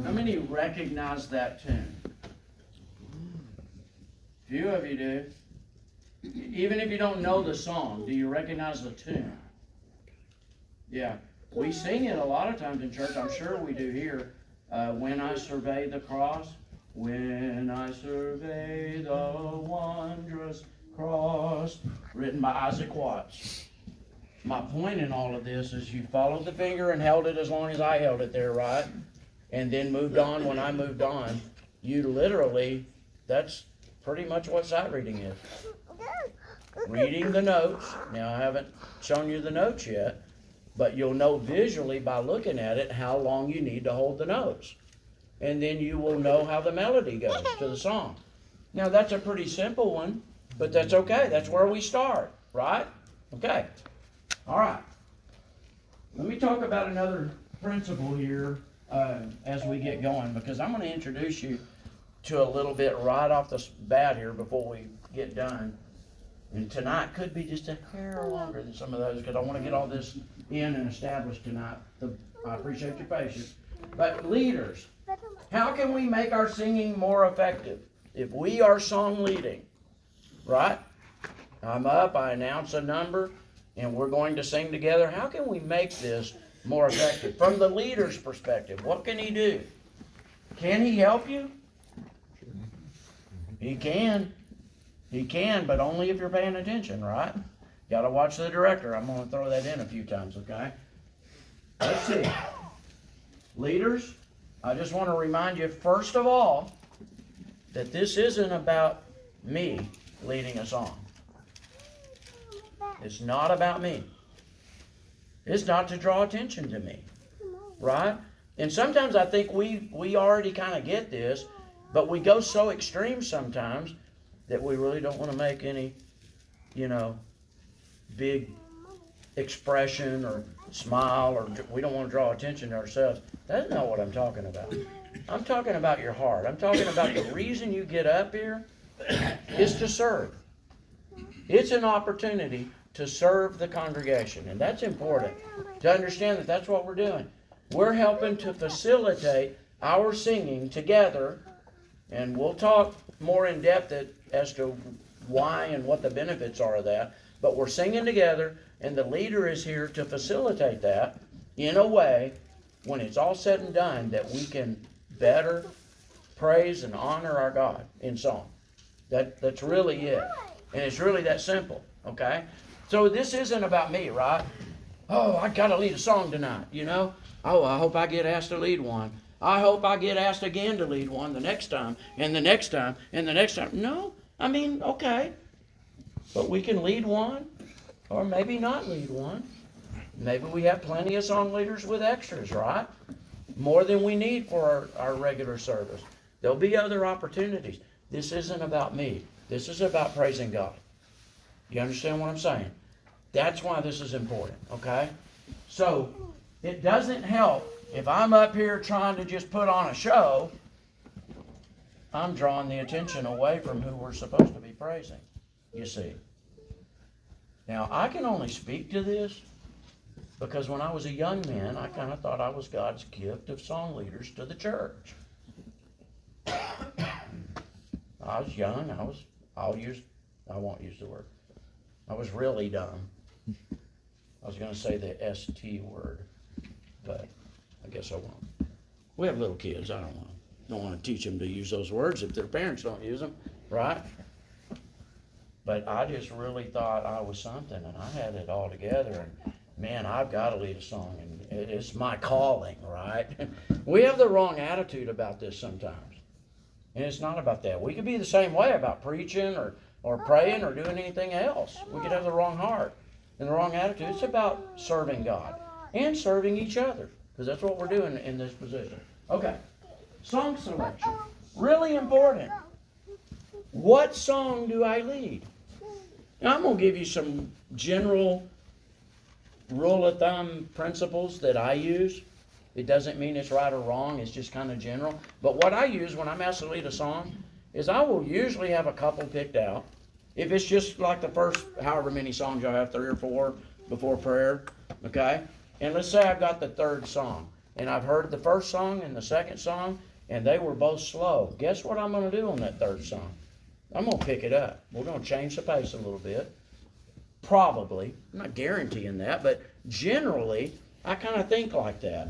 How many recognize that tune? Few of you do. Even if you don't know the song, do you recognize the tune? Yeah. We sing it a lot of times in church. I'm sure we do here. When I survey the cross, when I survey the wondrous cross, written by Isaac Watts. My point in all of this is you followed the finger and held it as long as I held it there, right? And then moved on when I moved on. You literally, that's pretty much what sight reading is. Reading the notes. Now, I haven't shown you the notes yet, but you'll know visually by looking at it how long you need to hold the notes. And then you will know how the melody goes to the song. Now, that's a pretty simple one, but that's okay. That's where we start, right? Okay. All right. Let me talk about another principle here as we get going, because I'm going to introduce you to a little bit right off the bat here before we get done. And tonight could be just a hair longer than some of those, because I want to get all this in and established tonight. I appreciate your patience. But leaders, how can we make our singing more effective? If we are song leading, right? I'm up, I announce a number, and we're going to sing together. How can we make this more effective? From the leader's perspective, what can he do? Can he help you? He can. He can, but only if you're paying attention, right? Got to watch the director. I'm going to throw that in a few times, okay? Let's see. Leaders, I just want to remind you, first of all, that this isn't about me leading a song. It's not about me. It's not to draw attention to me, right? And sometimes I think we already kind of get this, but we go so extreme sometimes that we really don't want to make any, big expression or smile, or we don't want to draw attention to ourselves. That's not what I'm talking about. I'm talking about your heart. I'm talking about the reason you get up here is to serve. It's an opportunity to serve the congregation, and that's important to understand that that's what we're doing. We're helping to facilitate our singing together, and we'll talk more in depth as to why and what the benefits are of that. But we're singing together, and the leader is here to facilitate that in a way, when it's all said and done, that we can better praise and honor our God in song. That's really it. And it's really that simple, okay? So this isn't about me, right? Oh, I got to lead a song tonight, you know? Oh, I hope I get asked to lead one. I hope I get asked again to lead one the next time, and the next time, and the next time. No, I mean, okay. But we can lead one, or maybe not lead one. Maybe we have plenty of song leaders with extras, right? More than we need for our regular service. There'll be other opportunities. This isn't about me. This is about praising God. You understand what I'm saying? That's why this is important, okay? So, it doesn't help if I'm up here trying to just put on a show. I'm drawing the attention away from who we're supposed to be praising, you see. Now, I can only speak to this because when I was a young man, I kind of thought I was God's gift of song leaders to the church. I was young. I won't use the word. I was really dumb. I was going to say the ST word, but I guess I won't. We have little kids. I don't want to teach them to use those words if their parents don't use them, right? But I just really thought I was something, and I had it all together, and man, I've got to lead a song, and it's my calling, right? We have the wrong attitude about this sometimes. And it's not about that. We could be the same way about preaching or praying or doing anything else. We could have the wrong heart and the wrong attitude. It's about serving God and serving each other, because that's what we're doing in this position. Okay, song selection. Really important. What song do I lead? Now, I'm going to give you some general rule of thumb principles that I use. It doesn't mean it's right or wrong. It's just kind of general. But what I use when I'm asked to lead a song is I will usually have a couple picked out. If it's just like the first however many songs y'all have, 3 or 4 before prayer, okay? And let's say I've got the third song, and I've heard the first song and the second song, and they were both slow. Guess what I'm going to do on that third song? I'm going to pick it up. We're going to change the pace a little bit. Probably. I'm not guaranteeing that, but generally, I kind of think like that.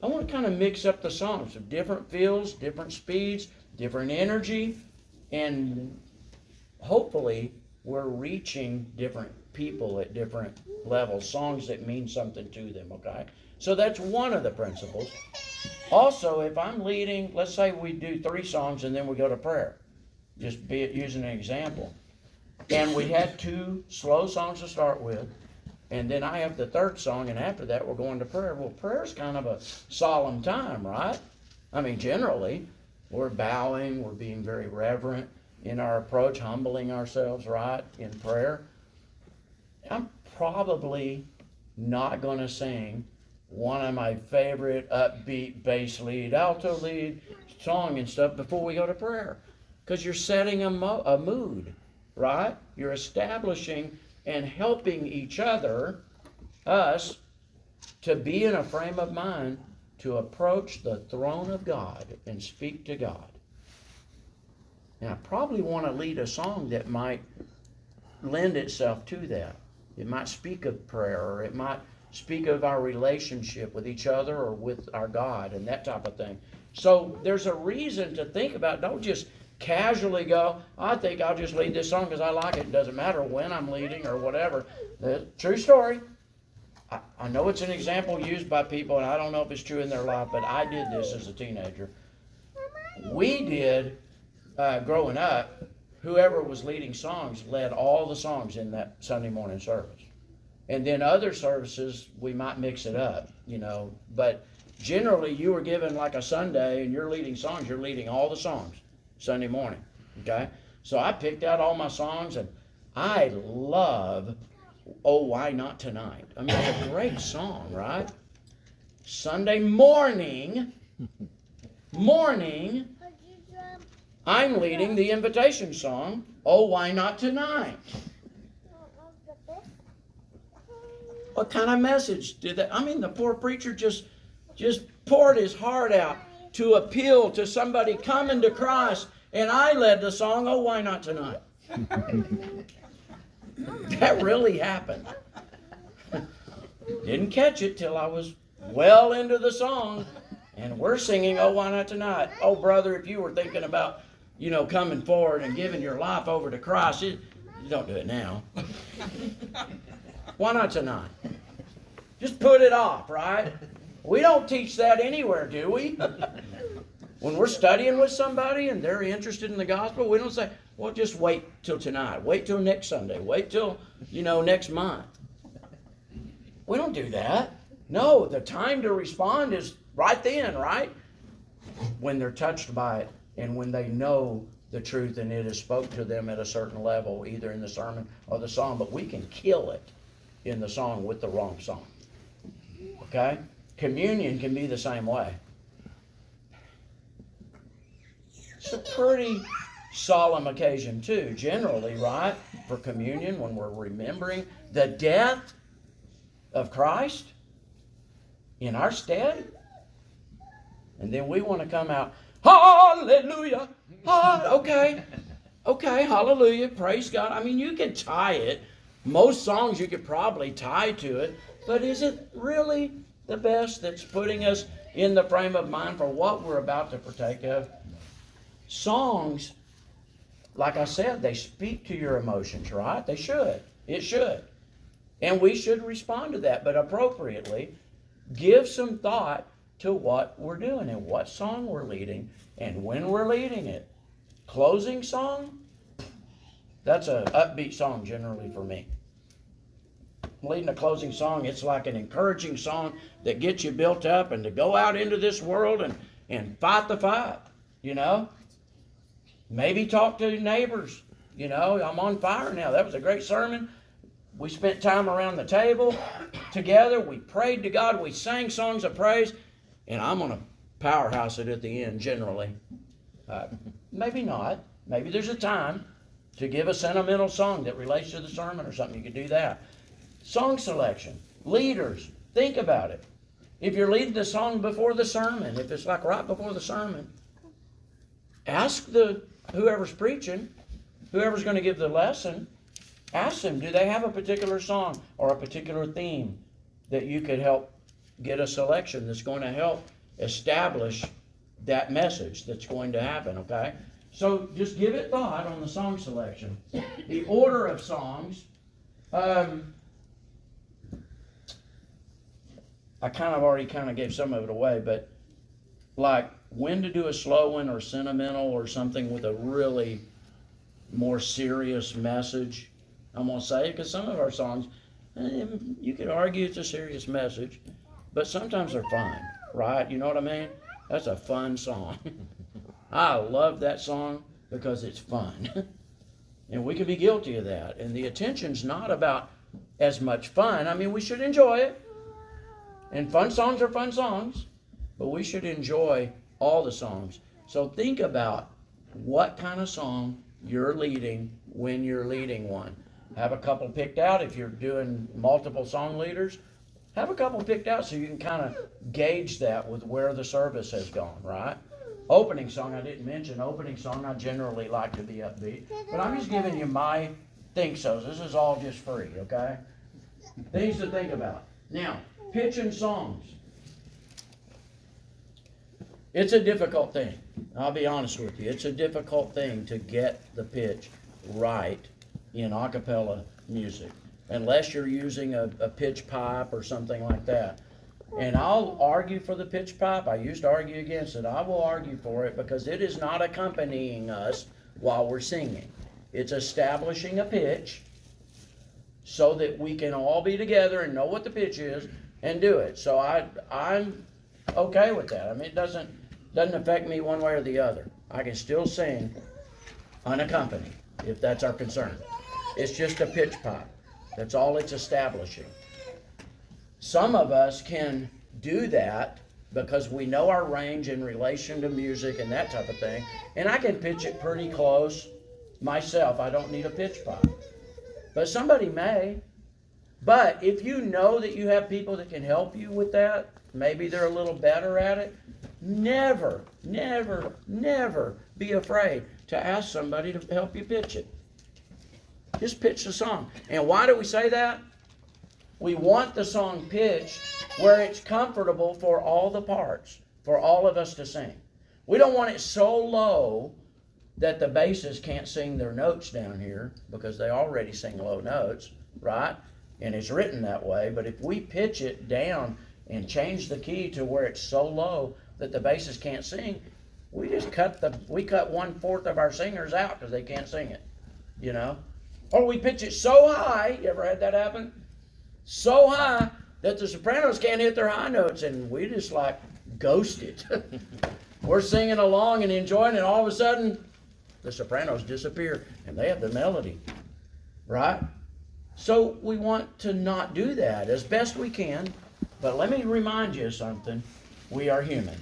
I want to kind of mix up the songs of different feels, different speeds, different energy, and hopefully we're reaching different people at different levels, songs that mean something to them, okay? So that's one of the principles. Also, if I'm leading, let's say we do 3 songs and then we go to prayer, just using an example. And we had 2 slow songs to start with, and then I have the third song, and after that we're going to prayer. Well, prayer's kind of a solemn time, right? I mean, generally, we're bowing, we're being very reverent in our approach, humbling ourselves, right, in prayer. I'm probably not going to sing one of my favorite upbeat bass lead, alto lead song and stuff before we go to prayer, because you're setting a mood, right? You're establishing and helping each other, us, to be in a frame of mind to approach the throne of God and speak to God. And I probably want to lead a song that might lend itself to that. It might speak of prayer, or it might speak of our relationship with each other or with our God and that type of thing. So there's a reason to think about. Don't just casually go, I think I'll just lead this song because I like it. It doesn't matter when I'm leading or whatever. True story. I know it's an example used by people, and I don't know if it's true in their life, but I did this as a teenager. We did, growing up, whoever was leading songs led all the songs in that Sunday morning service. And then other services, we might mix it up, you know. But generally, you were given like a Sunday, and you're leading songs. You're leading all the songs Sunday morning, okay? So I picked out all my songs, and I love Oh, Why Not Tonight. I mean, it's a great song, right? Sunday morning, I'm leading the invitation song, Oh, Why Not Tonight? What kind of message did that? I mean, the poor preacher just poured his heart out to appeal to somebody coming to Christ, and I led the song, Oh, Why Not Tonight? That really happened. Didn't catch it till I was well into the song, and we're singing, "Oh, Why Not Tonight." Oh, brother, if you were thinking about, coming forward and giving your life over to Christ, you don't do it now. Why not tonight? Just put it off, right? We don't teach that anywhere, do we? When we're studying with somebody and they're interested in the gospel, we don't say, well, just wait till tonight. Wait till next Sunday. Wait till, next month. We don't do that. No, the time to respond is right then, right? When they're touched by it and when they know the truth and it has spoke to them at a certain level, either in the sermon or the song. But we can kill it in the song with the wrong song. Okay? Communion can be the same way. It's a pretty solemn occasion too, generally, right? For communion, when we're remembering the death of Christ in our stead. And then we want to come out, hallelujah, okay, hallelujah, praise God. I mean, you can tie it. Most songs you could probably tie to it, but is it really the best that's putting us in the frame of mind for what we're about to partake of? Songs, like I said, they speak to your emotions, right? They should. It should. And we should respond to that, but appropriately. Give some thought to what we're doing and what song we're leading and when we're leading it. Closing song, that's an upbeat song generally for me. Leading a closing song, it's like an encouraging song that gets you built up and to go out into this world and fight the fight, Maybe talk to neighbors, I'm on fire now. That was a great sermon. We spent time around the table together. We prayed to God. We sang songs of praise. And I'm going to powerhouse it at the end, generally. Maybe not. Maybe there's a time to give a sentimental song that relates to the sermon or something. You could do that. Song selection. Leaders, think about it. If you're leading the song before the sermon, if it's like right before the sermon, ask whoever's preaching, whoever's going to give the lesson, ask them, do they have a particular song or a particular theme that you could help get a selection that's going to help establish that message that's going to happen, okay? So just give it thought on the song selection. The order of songs, I already gave some of it away, but like when to do a slow one or sentimental or something with a really more serious message. I'm going to say it because some of our songs, you could argue it's a serious message, but sometimes they're fun, right? You know what I mean? That's a fun song. I love that song because it's fun. And we can be guilty of that. And the attention's not about as much fun. I mean, we should enjoy it. And fun songs are fun songs, but we should enjoy all the songs. So think about what kind of song you're leading when you're leading one. Have a couple picked out. If you're doing multiple song leaders, have a couple picked out so you can kind of gauge that with where the service has gone, right? Opening song, I didn't mention. Opening song, I generally like to be upbeat. But I'm just giving you my think-sos. This is all just free, okay? Things to think about. Now, pitching songs. It's a difficult thing. I'll be honest with you. It's a difficult thing to get the pitch right in a cappella music, unless you're using a pitch pipe or something like that. And I'll argue for the pitch pipe. I used to argue against it. I will argue for it because it is not accompanying us while we're singing. It's establishing a pitch so that we can all be together and know what the pitch is and do it. So I'm okay with that. I mean, it doesn't affect me one way or the other. I can still sing unaccompanied, if that's our concern. It's just a pitch pipe. That's all it's establishing. Some of us can do that because we know our range in relation to music and that type of thing, and I can pitch it pretty close myself. I don't need a pitch pipe. But somebody may. But if you know that you have people that can help you with that, maybe they're a little better at it, never, never, never be afraid to ask somebody to help you pitch it. Just pitch the song. And why do we say that? We want the song pitched where it's comfortable for all the parts, for all of us to sing. We don't want it so low that the basses can't sing their notes down here because they already sing low notes, right? And it's written that way. But if we pitch it down and change the key to where it's so low that the basses can't sing, we just cut 1/4 of our singers out because they can't sing it, you know? Or we pitch it so high, you ever had that happen? So high that the sopranos can't hit their high notes, and we just like ghost it. We're singing along and enjoying it, and all of a sudden the sopranos disappear and they have the melody, right? So we want to not do that as best we can, but let me remind you of something. We are human.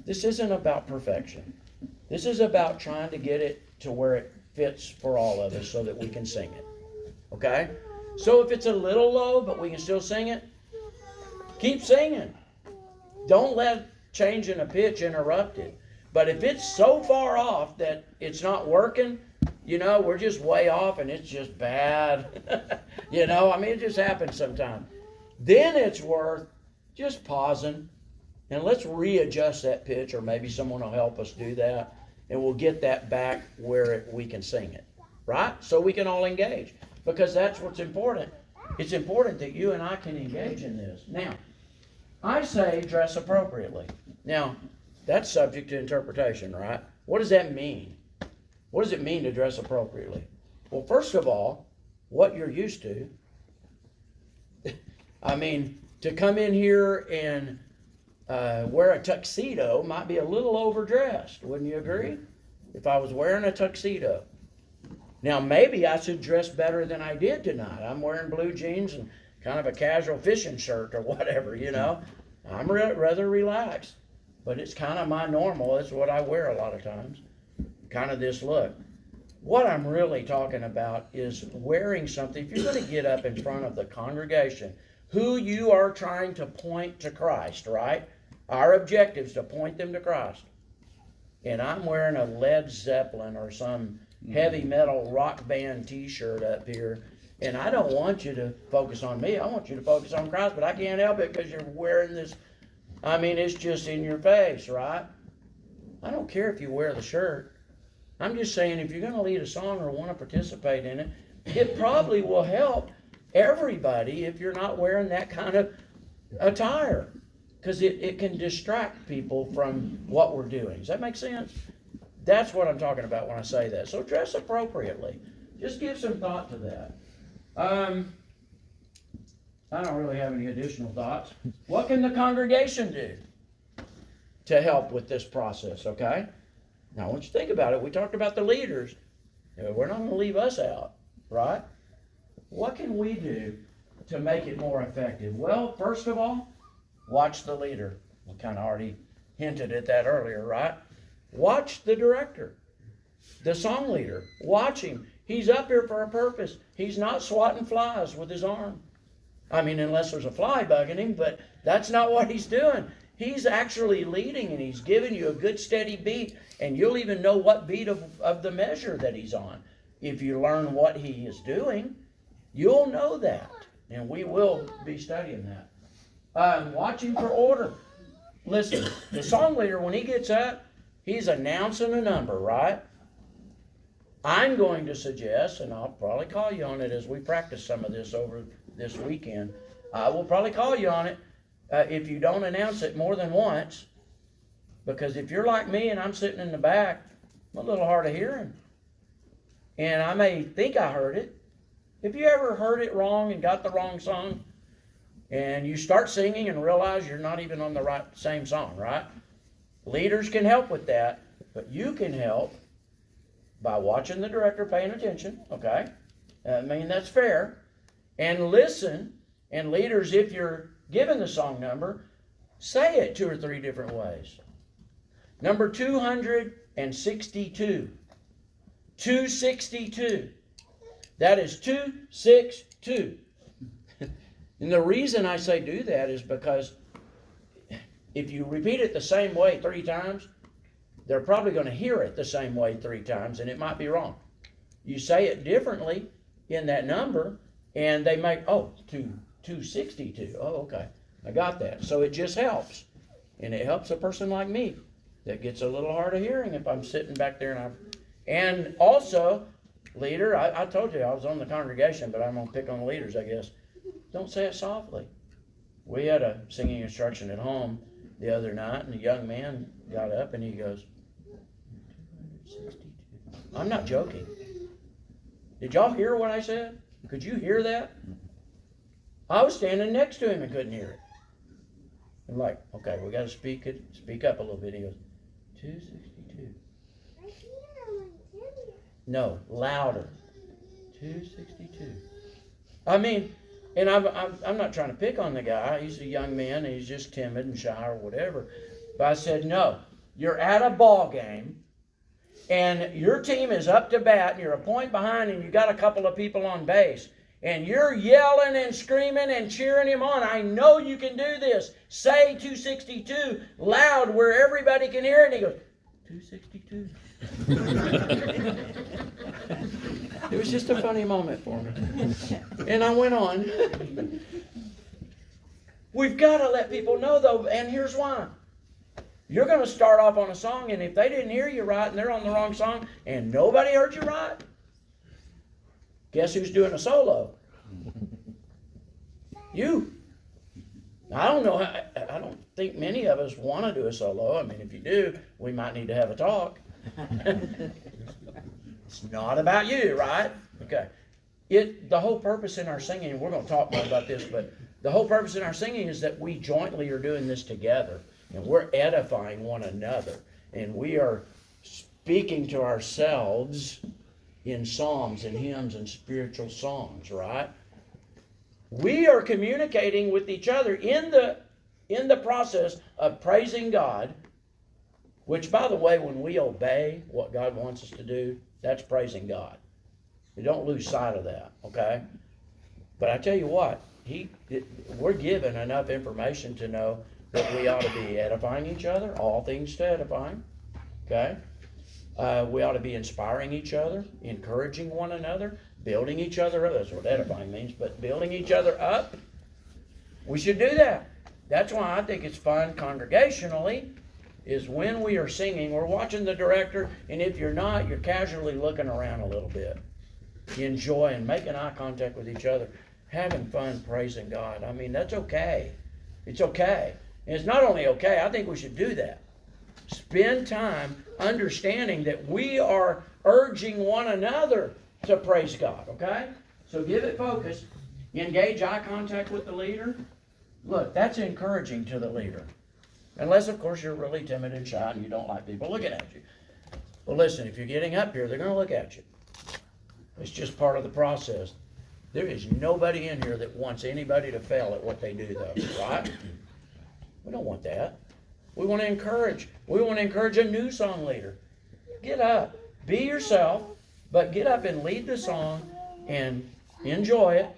This isn't about perfection. This is about trying to get it to where it fits for all of us so that we can sing it. Okay? So if it's a little low, but we can still sing it, keep singing. Don't let changing a pitch interrupt it. But if it's so far off that it's not working, you know, we're just way off and it's just bad. You know, I mean, it just happens sometimes. Then it's worth just pausing and let's readjust that pitch, or maybe someone will help us do that, and we'll get that back where we can sing it, right? So we can all engage, because that's what's important. It's important that you and I can engage in this. Now, I say dress appropriately. Now, that's subject to interpretation, right? What does that mean? What does it mean to dress appropriately? Well, first of all, what you're used to. I mean, to come in here and wear a tuxedo might be a little overdressed, wouldn't you agree? If I was wearing a tuxedo. Now, maybe I should dress better than I did tonight. I'm wearing blue jeans and kind of a casual fishing shirt or whatever, you know. I'm rather relaxed, but it's kind of my normal. It's what I wear a lot of times, kind of this look. What I'm really talking about is wearing something. If you're going to get up in front of the congregation, who you are trying to point to Christ, right? Our objective is to point them to Christ. And I'm wearing a Led Zeppelin or some heavy metal rock band t-shirt up here, and I don't want you to focus on me. I want you to focus on Christ, but I can't help it because you're wearing this. I mean, it's just in your face, right? I don't care if you wear the shirt. I'm just saying, if you're going to lead a song or want to participate in it, it probably will help everybody if you're not wearing that kind of attire, because it can distract people from what we're doing. Does that make sense? That's what I'm talking about when I say that. So dress appropriately. Just give some thought to that. I don't really have any additional thoughts. What can the congregation do to help with this process, okay? Now, I want you to think about it. We talked about the leaders. We're not going to leave us out, right? What can we do to make it more effective? Well, first of all, watch the leader. We kind of already hinted at that earlier, right? Watch the director, the song leader. Watch him. He's up here for a purpose. He's not swatting flies with his arm. I mean, unless there's a fly bugging him, but that's not what he's doing. He's actually leading, and he's giving you a good steady beat, and you'll even know what beat of the measure that he's on. If you learn what he is doing, you'll know that, and we will be studying that. Watching for order. Listen, the song leader, when he gets up, he's announcing a number, right? I'm going to suggest, and I'll probably call you on it as we practice some of this over this weekend. I will probably call you on it if you don't announce it more than once. Because if you're like me and I'm sitting in the back, I'm a little hard of hearing. And I may think I heard it. Have you ever heard it wrong and got the wrong song? And you start singing and realize you're not even on the same song, right? Leaders can help with that, but you can help by watching the director, paying attention, okay? I mean, that's fair. And listen, and leaders, if you're given the song number, say it 2 or 3 different ways. Number 262. 262. That is 262. And the reason I say do that is because if you repeat it the same way 3 times, they're probably going to hear it the same way 3 times, and it might be wrong. you say it differently in that number, and they make, 262. Oh, okay. I got that. So it just helps. And it helps a person like me that gets a little hard of hearing if I'm sitting back there and also, leader, I told you I was on the congregation, but I'm going to pick on the leaders, I guess. Don't say it softly. We had a singing instruction at home the other night, and a young man got up and he goes, 262. I'm not joking. Did y'all hear what I said? Could you hear that? I was standing next to him and couldn't hear it. I'm like, okay, we got to speak up a little bit. He goes, 262. No, louder. 262. I mean, and I'm not trying to pick on the guy. He's a young man and he's just timid and shy or whatever. But I said, no, you're at a ball game and your team is up to bat and you're a point behind and you got a couple of people on base. And you're yelling and screaming and cheering him on. I know you can do this. Say 262 loud where everybody can hear it. And he goes, 262. It was just a funny moment for me. And I went on. We've got to let people know, though, and here's why. You're going to start off on a song, and if they didn't hear you right and they're on the wrong song and nobody heard you right, guess who's doing a solo? You. I don't know. I don't think many of us want to do a solo. I mean, if you do, we might need to have a talk. It's not about you, right? Okay. The whole purpose in our singing, we're going to talk more about this, but the whole purpose in our singing is that we jointly are doing this together, and we're edifying one another, and we are speaking to ourselves in psalms and hymns and spiritual songs, right? We are communicating with each other in the process of praising God, which, by the way, when we obey what God wants us to do, that's praising God. You don't lose sight of that, okay? But I tell you what, we're given enough information to know that we ought to be edifying each other, all things to edifying, okay? We ought to be inspiring each other, encouraging one another, building each other up. That's what edifying means, but building each other up. We should do that. That's why I think it's fun congregationally, is when we are singing, we're watching the director, and if you're not, you're casually looking around a little bit, enjoying, making eye contact with each other, having fun praising God. I mean, that's okay. It's okay. And it's not only okay, I think we should do that. Spend time understanding that we are urging one another to praise God, okay? So give it focus. Engage eye contact with the leader. Look, that's encouraging to the leader. Unless, of course, you're really timid and shy and you don't like people looking at you. Well, listen, if you're getting up here, they're going to look at you. It's just part of the process. There is nobody in here that wants anybody to fail at what they do, though, right? We don't want that. We want to encourage. We want to encourage a new song leader. Get up. Be yourself, but get up and lead the song and enjoy it,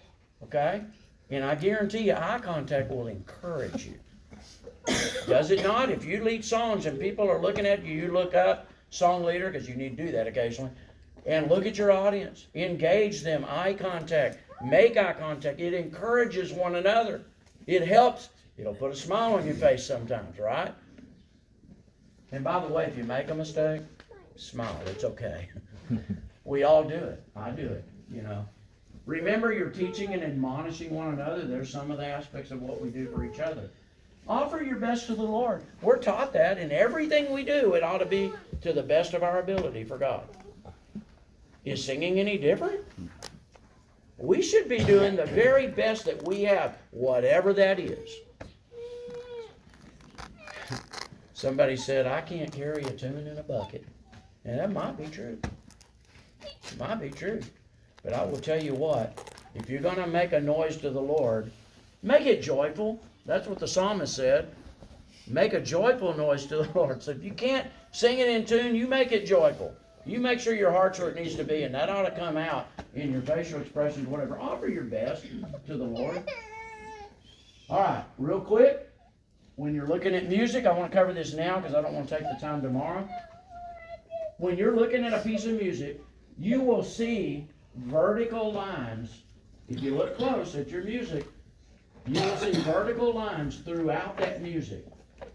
okay? And I guarantee you, eye contact will encourage you. Does it not? If you lead songs and people are looking at you, you look up, song leader, because you need to do that occasionally, and look at your audience. Engage them, eye contact, make eye contact. It encourages one another. It helps. It'll put a smile on your face sometimes, right? And by the way, if you make a mistake, smile. It's okay. We all do it. I do it, you know. Remember, you're teaching and admonishing one another. There's some of the aspects of what we do for each other. Offer your best to the Lord. We're taught that in everything we do. It ought to be to the best of our ability for God. Is singing any different? We should be doing the very best that we have, whatever that is. Somebody said, I can't carry a tune in a bucket. And that might be true. It might be true. But I will tell you what, if you're going to make a noise to the Lord, make it joyful. That's what the psalmist said. Make a joyful noise to the Lord. So if you can't sing it in tune, you make it joyful. You make sure your heart's where it needs to be, and that ought to come out in your facial expressions, whatever. Offer your best to the Lord. All right, real quick, when you're looking at music, I want to cover this now because I don't want to take the time tomorrow. When you're looking at a piece of music, you will see vertical lines. If you look close at your music, you will see vertical lines throughout that music.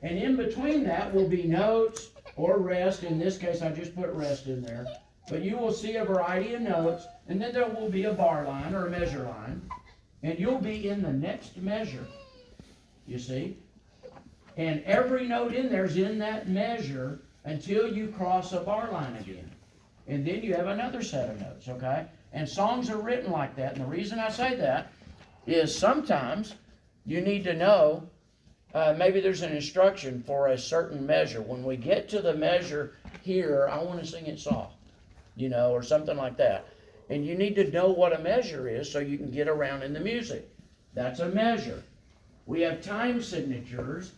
And in between that will be notes or rest. In this case, I just put rest in there. But you will see a variety of notes, and then there will be a bar line or a measure line, and you'll be in the next measure, you see? And every note in there is in that measure until you cross a bar line again. And then you have another set of notes, okay? And songs are written like that, and the reason I say that is sometimes you need to know, maybe there's an instruction for a certain measure. When we get to the measure here, I want to sing it soft, or something like that. And you need to know what a measure is so you can get around in the music. That's a measure. We have time signatures,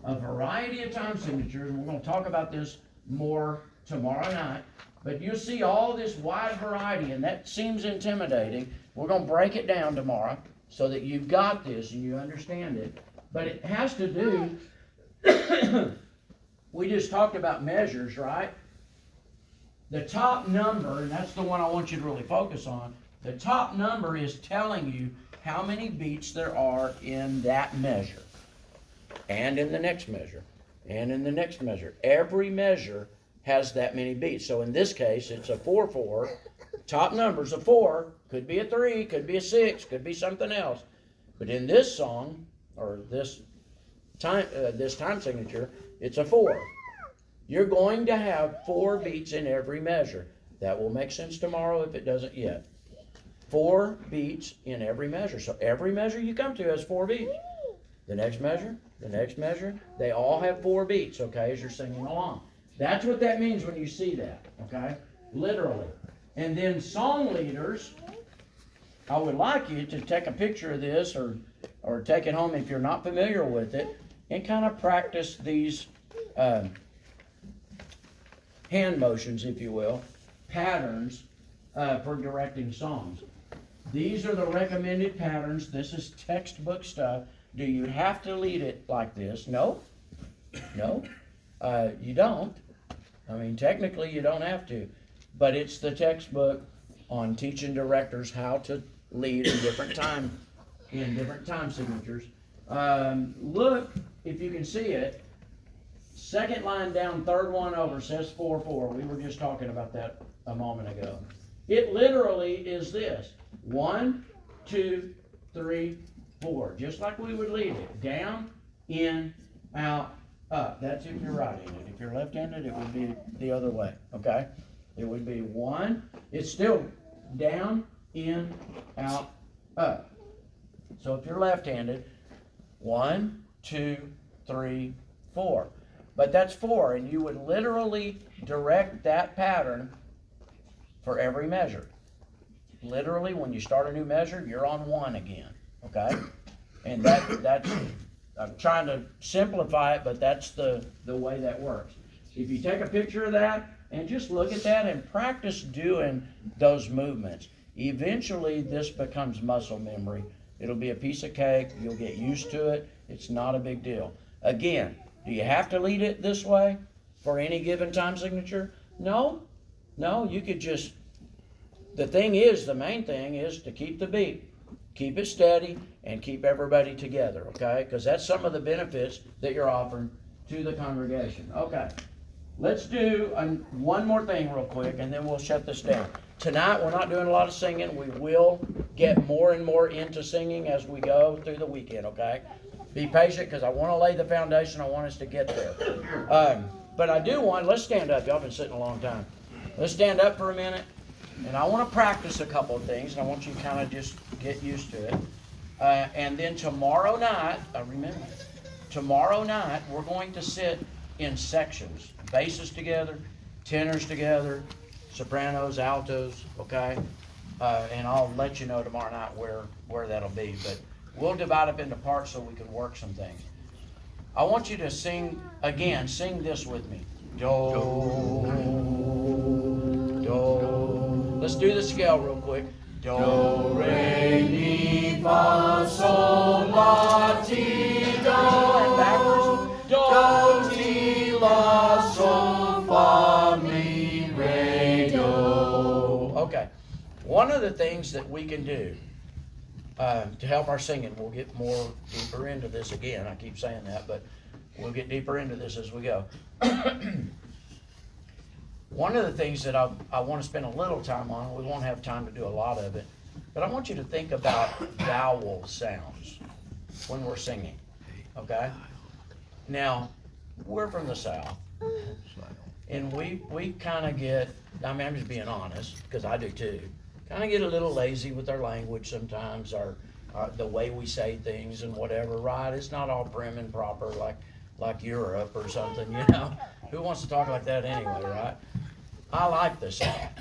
a variety of time signatures. We're going to talk about this more tomorrow night. But you'll see all this wide variety, and that seems intimidating. We're going to break it down tomorrow so that you've got this and you understand it. But it has to do, we just talked about measures, right? The top number, and that's the one I want you to really focus on, the top number is telling you how many beats there are in that measure, and in the next measure, and in the next measure. Every measure has that many beats. So in this case, it's a 4/4. Top number's a 4, could be a 3, could be a 6, could be something else. But in this song, or this time signature, it's a 4. You're going to have 4 beats in every measure. That will make sense tomorrow if it doesn't yet. 4 beats in every measure. So every measure you come to has 4 beats. The next measure, they all have 4 beats, okay, as you're singing along. That's what that means when you see that, okay? Literally. And then song leaders, I would like you to take a picture of this or take it home if you're not familiar with it and kind of practice these hand motions, if you will, patterns for directing songs. These are the recommended patterns. This is textbook stuff. Do you have to lead it like this? No. No. You don't. I mean, technically you don't have to. But it's the textbook on teaching directors how to lead in different time signatures. Look, if you can see it, second line down, third one over says 4/4. We were just talking about that a moment ago. It literally is this: 1, 2, 3, 4. Just like we would lead it. Down, in, out, up. That's if you're right-handed. If you're left-handed, it would be the other way. Okay? It would be 1. It's still down, in, out, up. So if you're left-handed, 1, 2, 3, 4. But that's 4, and you would literally direct that pattern for every measure. Literally, when you start a new measure, you're on 1 again, okay? And that's, I'm trying to simplify it, but that's the way that works. If you take a picture of that and just look at that and practice doing those movements, eventually this becomes muscle memory. It'll be a piece of cake. You'll get used to it. It's not a big deal. Again, do you have to lead it this way for any given time signature? No. No, you could just, the main thing is to keep the beat. Keep it steady and keep everybody together, okay? Because that's some of the benefits that you're offering to the congregation. Okay, let's do one more thing real quick and then we'll shut this down. Tonight we're not doing a lot of singing. We will get more and more into singing as we go through the weekend, okay? Be patient because I want to lay the foundation. I want us to get there. But I do want, let's stand up. Y'all been sitting a long time. Let's stand up for a minute. And I want to practice a couple of things. And I want you to kind of just get used to it. And then tomorrow night, remember, tomorrow night we're going to sit in sections. Basses together, tenors together, sopranos, altos, okay? And I'll let you know tomorrow night where that'll be. But we'll divide up into parts so we can work some things. I want you to sing this with me. Do, do. Let's do the scale real quick. Do, re, mi, fa, sol, la, ti, do. And backwards. Do, ti, la, sol, fa, mi, re, do. one of the things that we can do to help our singing, we'll get more deeper into this again. I keep saying that, but we'll get deeper into this as we go. One of the things that I want to spend a little time on, we won't have time to do a lot of it, but I want you to think about vowel sounds when we're singing, okay? Now, we're from the South, and we kind of get, I mean, I'm just being honest, because I do too, kind of get a little lazy with our language sometimes, the way we say things and whatever, right? It's not all prim and proper like Europe or something, you know? Who wants to talk like that anyway, right? I like the South.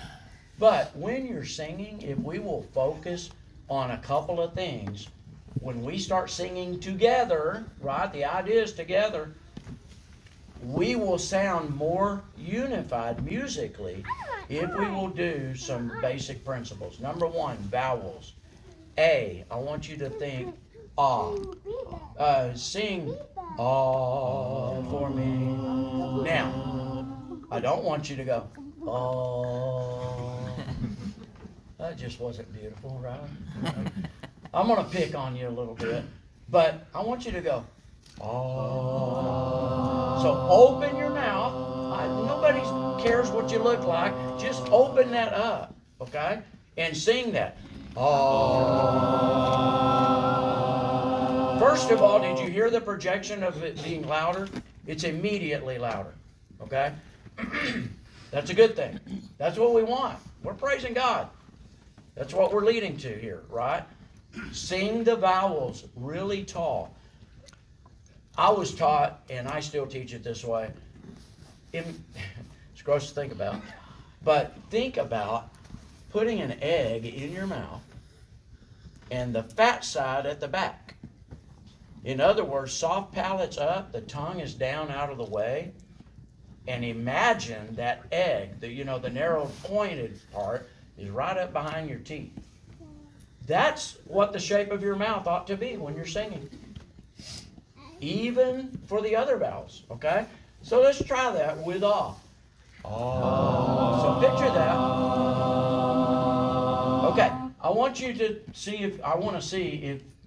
But when you're singing, if we will focus on a couple of things, when we start singing together, right, the idea is together, we will sound more unified musically if we will do some basic principles. Number one, vowels. A, I want you to think ah. Sing ah for me. Now, I don't want you to go ah. That just wasn't beautiful, right? I'm going to pick on you a little bit, but I want you to go ah. So open your mouth. Nobody cares what you look like. Just open that up, okay? And sing that. Ah. First of all, did you hear the projection of it being louder? It's immediately louder, okay? That's a good thing. That's what we want. We're praising God. That's what we're leading to here, right? Sing the vowels really tall. I was taught, and I still teach it this way. It's gross to think about, but think about putting an egg in your mouth and the fat side at the back. In other words, soft palate's up, the tongue is down out of the way, and imagine that egg, the narrow pointed part is right up behind your teeth. That's what the shape of your mouth ought to be when you're singing. Even for the other vowels, okay? So let's try that with ah. Ah. So picture that. Okay, I want you to see if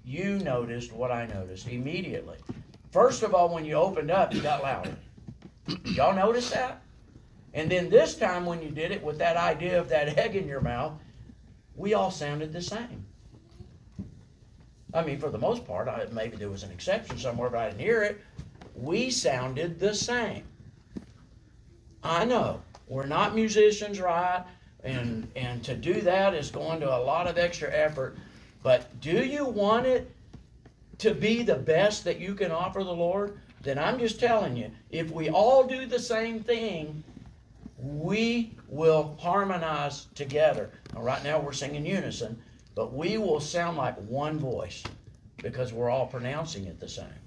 you noticed what I noticed immediately. First of all, when you opened up, you got louder. Y'all notice that? And then this time when you did it with that idea of that egg in your mouth, we all sounded the same. I mean, for the most part, maybe there was an exception somewhere, but I didn't hear it. We sounded the same. I know, we're not musicians, right? And to do that is going to a lot of extra effort. But do you want it to be the best that you can offer the Lord? Then I'm just telling you, if we all do the same thing, we will harmonize together. Now, right now we're singing unison, but we will sound like one voice because we're all pronouncing it the same.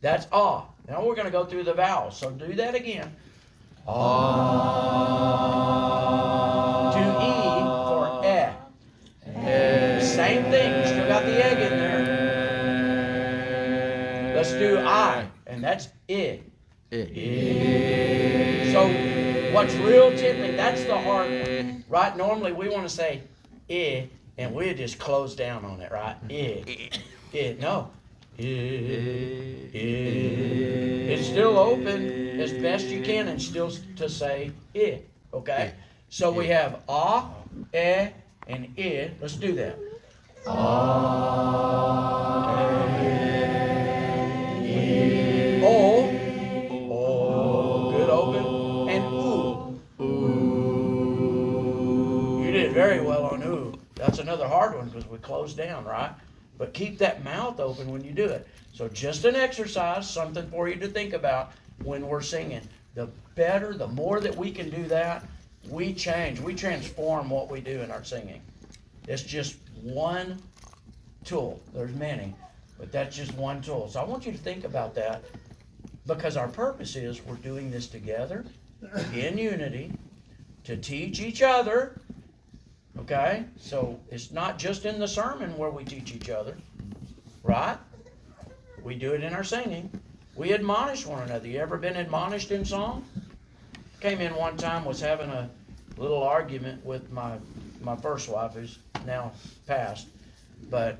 That's ah. Now we're going to go through the vowels. So do that again. Ah. To E for eh. Same thing. You still got the egg in there. Let's do I, and that's I. So what's real tempting, that's the hard one, right? Normally we want to say I, and we just close down on it, right? I. No. It's still open as best you can and still to say I, okay? So we have ah, eh, and I. Let's do that. Ah, eh, oh, good open, and ooh. You did very well on ooh. That's another hard one because we closed down, right? But keep that mouth open when you do it. So just an exercise, something for you to think about when we're singing. The better, the more that we can do that, we transform what we do in our singing. It's just one tool. There's many, but that's just one tool. So I want you to think about that because our purpose is we're doing this together in unity to teach each other. Okay? So it's not just in the sermon where we teach each other, right? We do it in our singing. We admonish one another. You ever been admonished in song? Came in one time, was having a little argument with my my first wife, who's now passed, but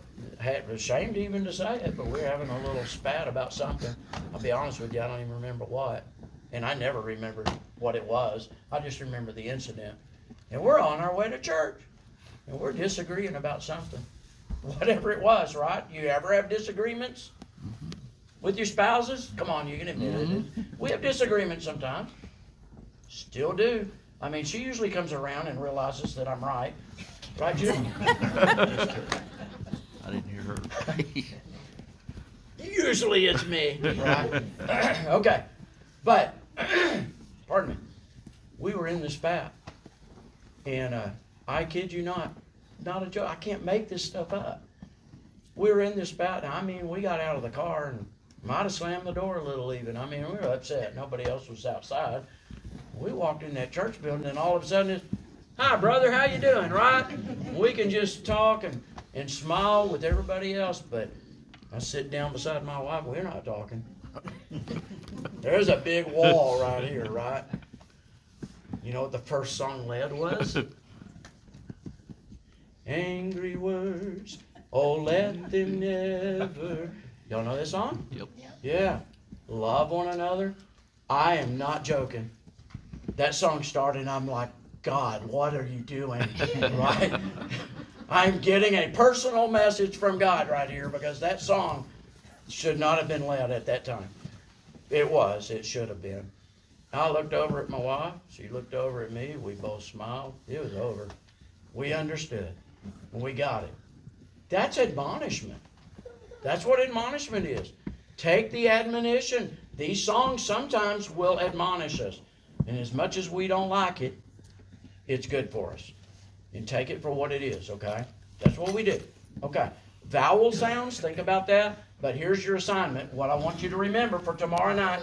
was ashamed even to say it, but we were having a little spat about something. I'll be honest with you, I don't even remember what. And I never remembered what it was. I just remember the incident. And we're on our way to church. And we're disagreeing about something. Whatever it was, right? You ever have disagreements with your spouses? Come on, you can admit it. We have disagreements sometimes. Still do. I mean, she usually comes around and realizes that I'm right. Right, Jim? I didn't hear her. Usually it's me, right? Okay. But, pardon me, we were in this spat. And I kid you not a joke. I can't make this stuff up. We were in this spat. I mean, we got out of the car and might have slammed the door a little even. I mean, we were upset. Nobody else was outside. We walked in that church building and all of a sudden it's, hi, brother, how you doing, right? We can just talk and smile with everybody else, but I sit down beside my wife, we're not talking. There's a big wall right here, right? You know what the first song led was? Angry words, oh let them never. Y'all know this song? Yep. Yeah. Love one another. I am not joking. That song started and I'm like, God, what are you doing? Right? I'm getting a personal message from God right here because that song should not have been led at that time. It should have been. I looked over at my wife, she looked over at me, we both smiled, it was over. We understood, we got it. That's admonishment. That's what admonishment is. Take the admonition. These songs sometimes will admonish us. And as much as we don't like it, it's good for us. And take it for what it is, okay? That's what we do. Okay. Vowel sounds, think about that. But here's your assignment. What I want you to remember for tomorrow night,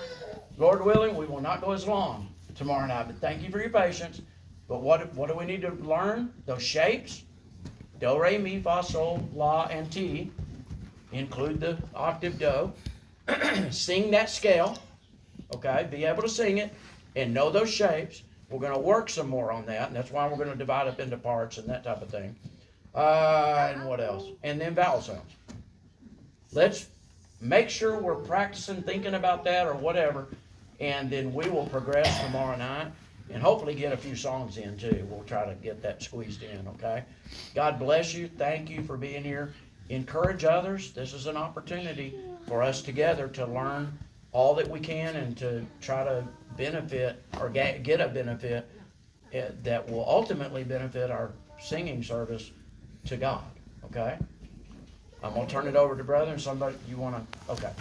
Lord willing, we will not go as long tomorrow night. But thank you for your patience. But what do we need to learn? Those shapes. Do, re, mi, fa, sol, la, and ti. Include the octave do. Sing that scale. Okay? Be able to sing it. And know those shapes. We're going to work some more on that. And that's why we're going to divide up into parts and that type of thing. And what else? And then vowel sounds. Let's make sure we're practicing thinking about that or whatever. And then we will progress tomorrow night. And hopefully get a few songs in too. We'll try to get that squeezed in, okay? God bless you. Thank you for being here. Encourage others. This is an opportunity for us together to learn all that we can and to try to benefit or get a benefit that will ultimately benefit our singing service to God, okay? I'm going to turn it over to brother and somebody, you want to, okay.